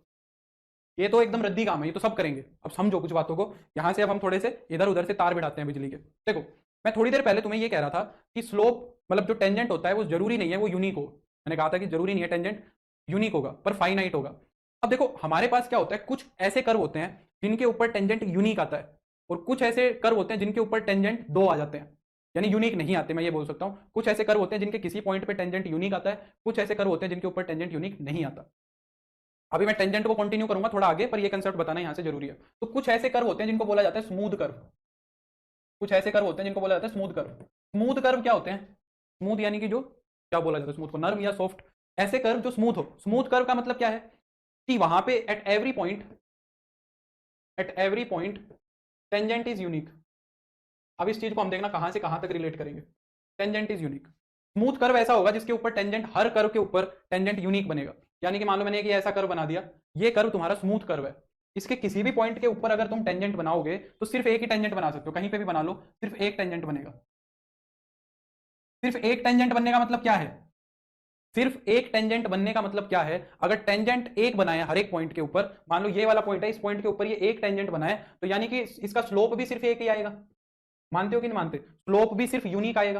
ये तो एकदम रद्दी काम है, ये तो सब करेंगे। अब समझो कुछ बातों को, यहां से अब हम थोड़े से इधर उधर से तार बिठाते हैं बिजली के। देखो, मैं थोड़ी देर पहले तुम्हें ये कह रहा था कि स्लोप मतलब जो टेंजेंट होता है वो जरूरी नहीं है वो यूनिक हो। मैंने कहा था कि जरूरी नहीं है टेंजेंट यूनिक होगा, पर फाइनाइट होगा। अब देखो, हमारे पास क्या होता है, कुछ ऐसे कर्व होते हैं जिनके ऊपर टेंजेंट यूनिक आता है, और कुछ ऐसे कर्व होते हैं जिनके ऊपर टेंजेंट 2 आ जाते हैं, यानी यूनिक नहीं आते। मैं ये बोल सकता हूं, कुछ ऐसे कर्व होते हैं जिनके किसी पॉइंट पे टेंजेंट यूनिक आता है, कुछ ऐसे कर्व होते हैं जिनके ऊपर टेंजेंट यूनिक नहीं आता। अभी मैं टेंजेंट को कंटिन्यू करूंगा थोड़ा आगे, पर ये कंसेप्ट बताना यहां से जरूरी है। तो कुछ ऐसे कर्व होते हैं जिनको बोला जाता है स्मूथ कर्व। कुछ ऐसे कर्व होते हैं जिनको बोला जाता है स्मूथ कर्व। स्मूथ कर्व क्या होते हैं? स्मूथ यानी कि जो, क्या बोला जाता है स्मूथ को? नर्म या सॉफ्ट। ऐसे कर्व जो स्मूथ हो। स्मूथ कर्व का मतलब क्या है कि वहां पे at every point tangent is unique. अब इस चीज को हम देखना कहां से कहां तक रिलेट करेंगे। Tangent is unique. Smooth curve ऐसा होगा जिसके ऊपर टेंजेंट, हर कर्व के ऊपर टेंजेंट यूनिक बनेगा। यानी कि मान लो मैंने ये ऐसा कर्व बना दिया, ये कर्व तुम्हारा स्मूथ कर्व है। इसके किसी भी पॉइंट के ऊपर अगर तुम टेंजेंट बनाओगे तो सिर्फ एक ही टेंजेंट बना सकते हो, कहीं पे भी बना लो सिर्फ एक टेंजेंट बनेगा। सिर्फ एक टेंजेंट बनने का मतलब क्या है? सिर्फ एक टेंजेंट बनने का मतलब क्या है, अगर टेंजेंट एक बनाया हर एक पॉइंट के ऊपर, मान लो ये वाला पॉइंट है, इस पॉइंट के ऊपर ये एक टेंजेंट बनाए, तो यानी कि इसका स्लोप भी सिर्फ एक ही आएगा। मानते हो कि नहीं मानते? स्लोप भी सिर्फ यूनिक आएगा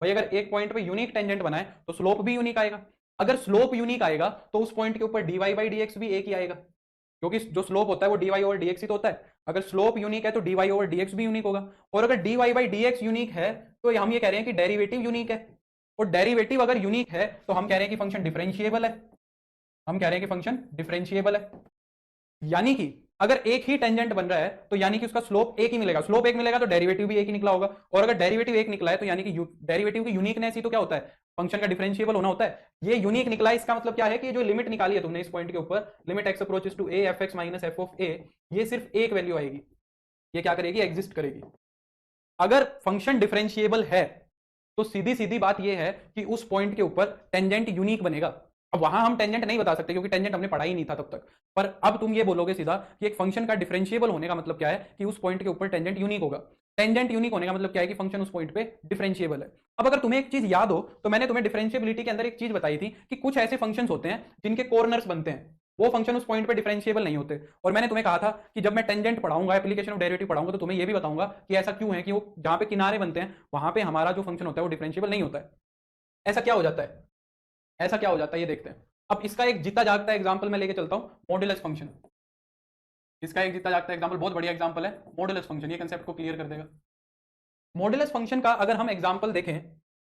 भाई। अगर एक पॉइंट पे यूनिक टेंजेंट बनाए तो स्लोप भी यूनिक आएगा। अगर स्लोप यूनिक आएगा तो उस पॉइंट के ऊपर dy बाई dx भी एक ही आएगा, क्योंकि जो स्लोप होता है वो dy ओवर dx ही तो होता है। अगर स्लोप यूनिक है तो dy ओवर dx भी यूनिक होगा। और अगर dy बाई dx यूनिक है तो हम ये कह रहे हैं कि डेरिवेटिव यूनिक है। और डेरिवेटिव अगर यूनिक है तो हम कह रहे हैं कि फंक्शन डिफरेंशिएबल है। हम कह रहे हैं कि फंक्शन डिफरेंशिएबल है, यानी कि अगर एक ही टेंजेंट बन रहा है तो यानी कि उसका स्लोप एक ही मिलेगा। स्लोप एक मिलेगा तो डेरिवेटिव भी एक ही निकला होगा। और अगर डेरिवेटिव एक निकला है तो यानी कि डेरिवेटिव की यूनिकनेस ही तो क्या होता है, फंक्शन का डिफरेंशिएबल होना होता है। ये यूनिक निकला है, इसका मतलब क्या है कि जो लिमिट निकाली है तुमने इस पॉइंट के ऊपर, limit x approaches to a f x minus f of a, ये सिर्फ एक वैल्यू आएगी। ये क्या करेगी, एग्जिस्ट करेगी। अगर फंक्शन डिफरेंशिएबल है तो सीधी सीधी बात यह है कि उस पॉइंट के ऊपर टेंजेंट यूनिक बनेगा। अब वहां हम टेंजेंट नहीं बता सकते क्योंकि टेंजेंट हमने पढ़ा ही नहीं था तब तक, पर अब तुम ये बोलोगे सीधा कि एक फंक्शन का डिफरेंशिएबल होने का मतलब क्या है कि उस पॉइंट के ऊपर टेंजेंट यूनिक होगा। टेंजेंट यूनिक होने का मतलब क्या है कि फंक्शन उस पॉइंट पे डिफरेंशिएबल है। अब अगर तुम्हें एक चीज याद हो तो मैंने तुम्हें डिफरेंशिएबिलिटी के अंदर एक चीज बताई थी कि कुछ ऐसे फंक्शंस होते हैं जिनके कॉर्नर्स बनते हैं, वो फंक्शन उस पॉइंट पे डिफरेंशिएबल नहीं होते। और मैंने तुम्हें कहा था कि जब मैं टेंजेंट पढ़ाऊंगा, एप्लीकेशन ऑफ डेरिवेटिव पढ़ाऊंगा, तो तुम्हें ये भी बताऊंगा कि ऐसा क्यों है कि वो जहां पे किनारे बनते हैं वहां पे हमारा जो फंक्शन होता है वो डिफरेंशिएबल नहीं होता है। ऐसा क्या हो जाता है, ऐसा क्या हो जाता है ये देखते हैं। अब इसका एक जीता जागता एग्जांपल मैं लेके चलता हूं, मॉड्यूलस फंक्शन। इसका एक जीता जागता एग्जांपल, बहुत बढ़िया एग्जांपल है मॉड्यूलस फंक्शन, ये कंसेप्ट को क्लियर कर देगा। मॉड्यूलस फंक्शन का अगर हम एग्जांपल देखें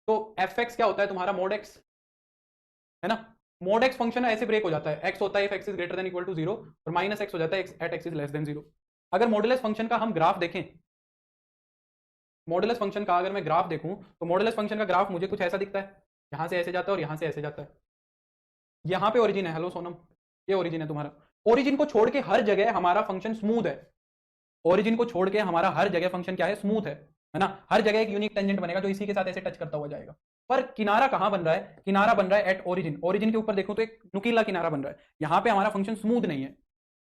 तो एफ एक्स क्या होता है तुम्हारा, मॉड एक्स है ना। मॉड एक्स फंक्शन ऐसे ब्रेक हो जाता है, एक्स होता है if x is greater than equal to 0 और माइनस एक्स हो जाता है at x is less than 0। अगर मॉड्यूलस फंक्शन का हम ग्राफ देखें, मॉड्यूलस फंक्शन का अगर मैं ग्राफ देखूं तो मॉड्यूलस फंक्शन का ग्राफ मुझे कुछ ऐसा दिखता है, यहां से ऐसे जाता है और यहां से ऐसे जाता है। यहां पे ओरिजिन है, हेलो सोनम, ये ओरिजिन है तुम्हारा। ओरिजिन को छोड़ के हर जगह हमारा फंक्शन स्मूथ है। ओरिजिन को छोड़ के हमारा हर जगह फंक्शन क्या है, स्मूथ है ना। हर जगह एक यूनिक टेंजेंट बनेगा जो इसी के साथ ऐसे टच करता हुआ जाएगा। पर किनारा कहां बन रहा है, किनारा बन रहा है एट ओरिजिन। ओरिजिन के ऊपर देखो तो एक नुकीला किनारा बन रहा है, यहां पे हमारा फंक्शन स्मूथ नहीं है।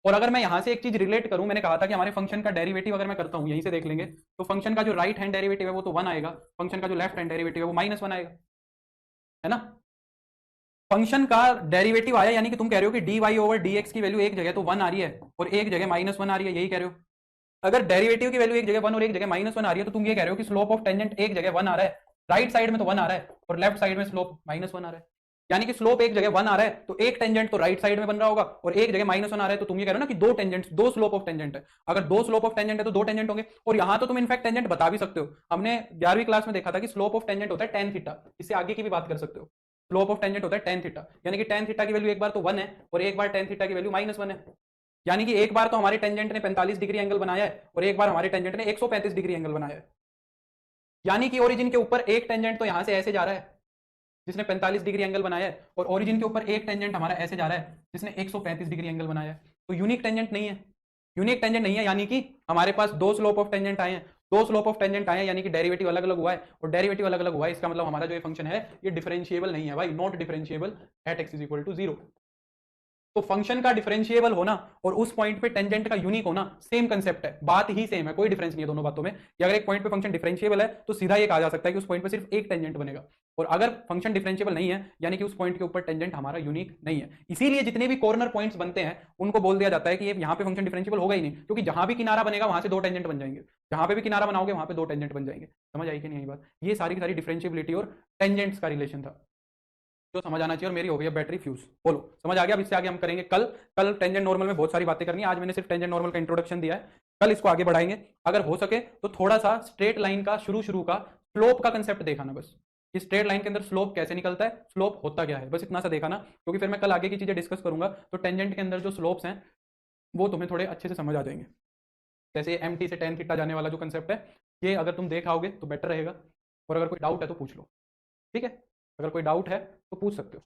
और अगर मैं यहां से एक चीज रिलेट करूं, मैंने कहा था कि हमारे फंक्शन का डेरिवेटिव अगर मैं करता हूं, यहीं से देख लेंगे, तो फंक्शन का जो राइट हैंड डेरिवेटिव है वो तो 1 आएगा, फंक्शन का जो लेफ्ट हैंड डेरिवेटिव है वो -1 आएगा, है ना। फंक्शन का डेरिवेटिव आया, यानी कि तुम कह रहे हो कि dy ओवर dx की वैल्यू एक जगह तो 1 आ रही है और एक जगह -1 आ रही है, यही कह रहे हो। अगर डेरिवेटिव की वैल्यू एक जगह 1 और एक जगह -1 आ रही है तो तुम ये कह रहे हो कि स्लोप ऑफ टेंजेंट एक जगह 1 आ रहा है, राइट साइड में तो 1 आ रहा है और लेफ्ट साइड में स्लोप -1 आ रहा है। यानी कि स्लोप एक जगह 1 आ रहा है तो एक टेंजेंट तो राइट साइड में बन रहा होगा और एक जगह -1 आ रहा है, तो तुम ये कह रहे हो ना कि दो टेंजेंट, दो स्लोप ऑफ टेंजेंट है। अगर दो स्लोप ऑफ टेंजेंट है तो दो टेंजेंट होंगे। और यहां तो तुम इनफैक्ट टेंजेंट बता भी सकते हो, हमने 11वीं क्लास में देखा था कि स्लोप ऑफ टेंजेंट होता है tan थीटा। इससे आगे की भी बात कर सकते हो, स्लोप ऑफ टेंजेंट होता है tan थीटा, यानी कि tan थीटा की वैल्यू एक बार तो 1 है और एक बार tan थीटा की वैल्यू -1 है। यानी कि एक बार तो हमारे टेंजेंट ने 45 डिग्री एंगल बनाया है और एक बार हमारे टेंजेंट ने 135 डिग्री एंगल बनाया है। यानी कि ओरिजिन के ऊपर एक टेंजेंट तो यहां से ऐसे जा रहा है जिसने 45 डिग्री एंगल बनाया है, और ओरिजिन के ऊपर एक टेंजेंट हमारा ऐसे जा रहा है जिसने 135 डिग्री एंगल बनाया है। तो यूनिक टेंजेंट नहीं है, यूनिक टेंजेंट नहीं है, यानी कि हमारे पास दो स्लोप ऑफ टेंजेंट आए हैं, दो स्लोप ऑफ टेंजेंट आए हैं, यानी कि डेरिवेटिव अलग अलग हुआ है। और डेरिवेटिव अलग अलग हुआ है, इसका मतलब हमारा जो ये फंक्शन है ये डिफरेंशिएबल नहीं है भाई, not differentiable at x is equal to 0। तो फंक्शन का डिफरेंशिएबल होना और उस पॉइंट पे टेंजेंट का यूनिक होना सेम कंसेप्ट है, बात ही सेम है, कोई डिफरेंस नहीं है दोनों बातों में। कि अगर एक पॉइंट पे फंक्शन डिफरेंशिएबल है तो सीधा ये कहा जा सकता है कि उस पॉइंट पे सिर्फ एक टेंजेंट बनेगा, और अगर फंक्शन डिफरेंशिएबल नहीं है यानी कि उस पॉइंट के ऊपर टेंजेंट हमारा यूनिक नहीं है। इसीलिए जितने भी कॉर्नर पॉइंट्स बनते हैं उनको बोल दिया जाता है कि ये यहाँ पे फंक्शन डिफरेंशिएबल होगा ही नहीं, क्योंकि जहां भी किनारा बनेगा वहां से दो टेंजेंट बन जाएंगे, जहां पे भी किनारा बनाओगे वहां पे दो टेंजेंट बन जाएंगे। समझ आई कि नहीं बात? ये सारी की सारी डिफरेंशिएबिलिटी और टेंजेंट्स का रिलेशन था जो समझ आना चाहिए। और मेरी हो गई है बैटरी फ्यूज, बोलो समझ आ गया। अब इससे आगे हम करेंगे कल टेंजेंट नॉर्मल में बहुत सारी बातें करनी है, आज मैंने सिर्फ टेंजेंट नॉर्मल का इंट्रोडक्शन दिया है, कल इसको आगे बढ़ाएंगे। अगर हो सके तो थोड़ा सा स्ट्रेट लाइन का शुरू का स्लोप का कंसेप्ट देखा ना, बस कि स्ट्रेट लाइन के अंदर स्लोप कैसे निकलता है, स्लोप होता क्या है, बस इतना सा देखा ना, क्योंकि फिर मैं कल आगे की चीजें डिस्कस करूंगा तो टेंजेंट के अंदर जो स्लोप्स हैं वो तुम्हें थोड़े अच्छे से समझ आ जाएंगे। जैसे MT से tan थीटा जाने वाला जो कंसेप्ट है, ये अगर तुम देख आओगे तो बेटर रहेगा। और अगर कोई डाउट है तो पूछ लो, ठीक है? अगर कोई डाउट है तो पूछ सकते हो,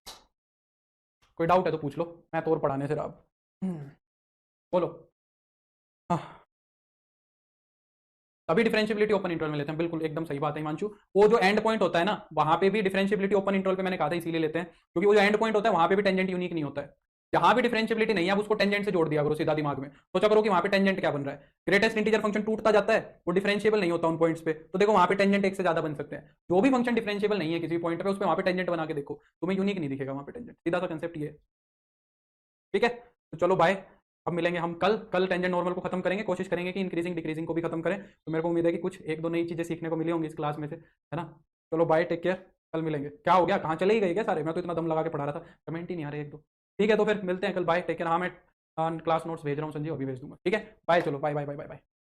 कोई डाउट है तो पूछ लो, मैं तो और पढ़ाने से रहा अब। बोलो। हाँ, अभी डिफरेंशिएबिलिटी ओपन इंटरवल में लेते हैं, बिल्कुल एकदम सही बात है हिमांशु। वो जो एंड पॉइंट होता है ना वहां पे भी डिफरेंशिएबिलिटी ओपन इंटरवल पे मैंने कहा था इसीलिए लेते हैं, क्योंकि वो जो एंड पॉइंट होता है वहां पे भी टेंजेंट यूनिक नहीं होता है। जहां भी डिफरेंशियबिलिटी नहीं है आप उसको टेंजेंट से जोड़ दिया करो सीधा दिमाग में, सोचा करो कि वहां पे टेंजेंट क्या बन रहा है। ग्रेटेस्ट इंटीजर फंक्शन टूटता जाता है, वो डिफरेंशिएबल नहीं होता उन पॉइंट्स पे, तो देखो वहां पे टेंजेंट एक से ज्यादा बन सकते हैं। जो भी फंक्शन डिफरेंशिएबल नहीं है किसी पॉइंट पे, उस पे वहां पे टेंजेंट बना के देखो, तुम्हें यूनिक नहीं दिखेगा वहां पे टेंजेंट। सीधा सा कंसेप्ट ये है। ठीक है, तो चलो बाय। अब मिलेंगे हम कल। कल टेंजेंट नॉर्मल को खत्म करेंगे, कोशिश करेंगे कि इंक्रीजिंग डिक्रीजिंग को भी खत्म करें। तो मेरे को उम्मीद है कि कुछ एक दो नई चीजें सीखने को मिली होंगी इस क्लास में से, है ना। चलो बाय, टेक केयर। कल मिलेंगे। क्या हो गया, कहाँ चले ही गए क्या सारे? मैं तो इतना दम लगा के पढ़ा रहा था, कमेंट ही नहीं आ रहे एक दो। ठीक है, तो फिर मिलते हैं कल। Bye, take care. हाँ मैं क्लास नोट्स भेज रहा हूँ संजीव, अभी भेज दूंगा। ठीक है, बाय। चलो bye bye bye bye bye.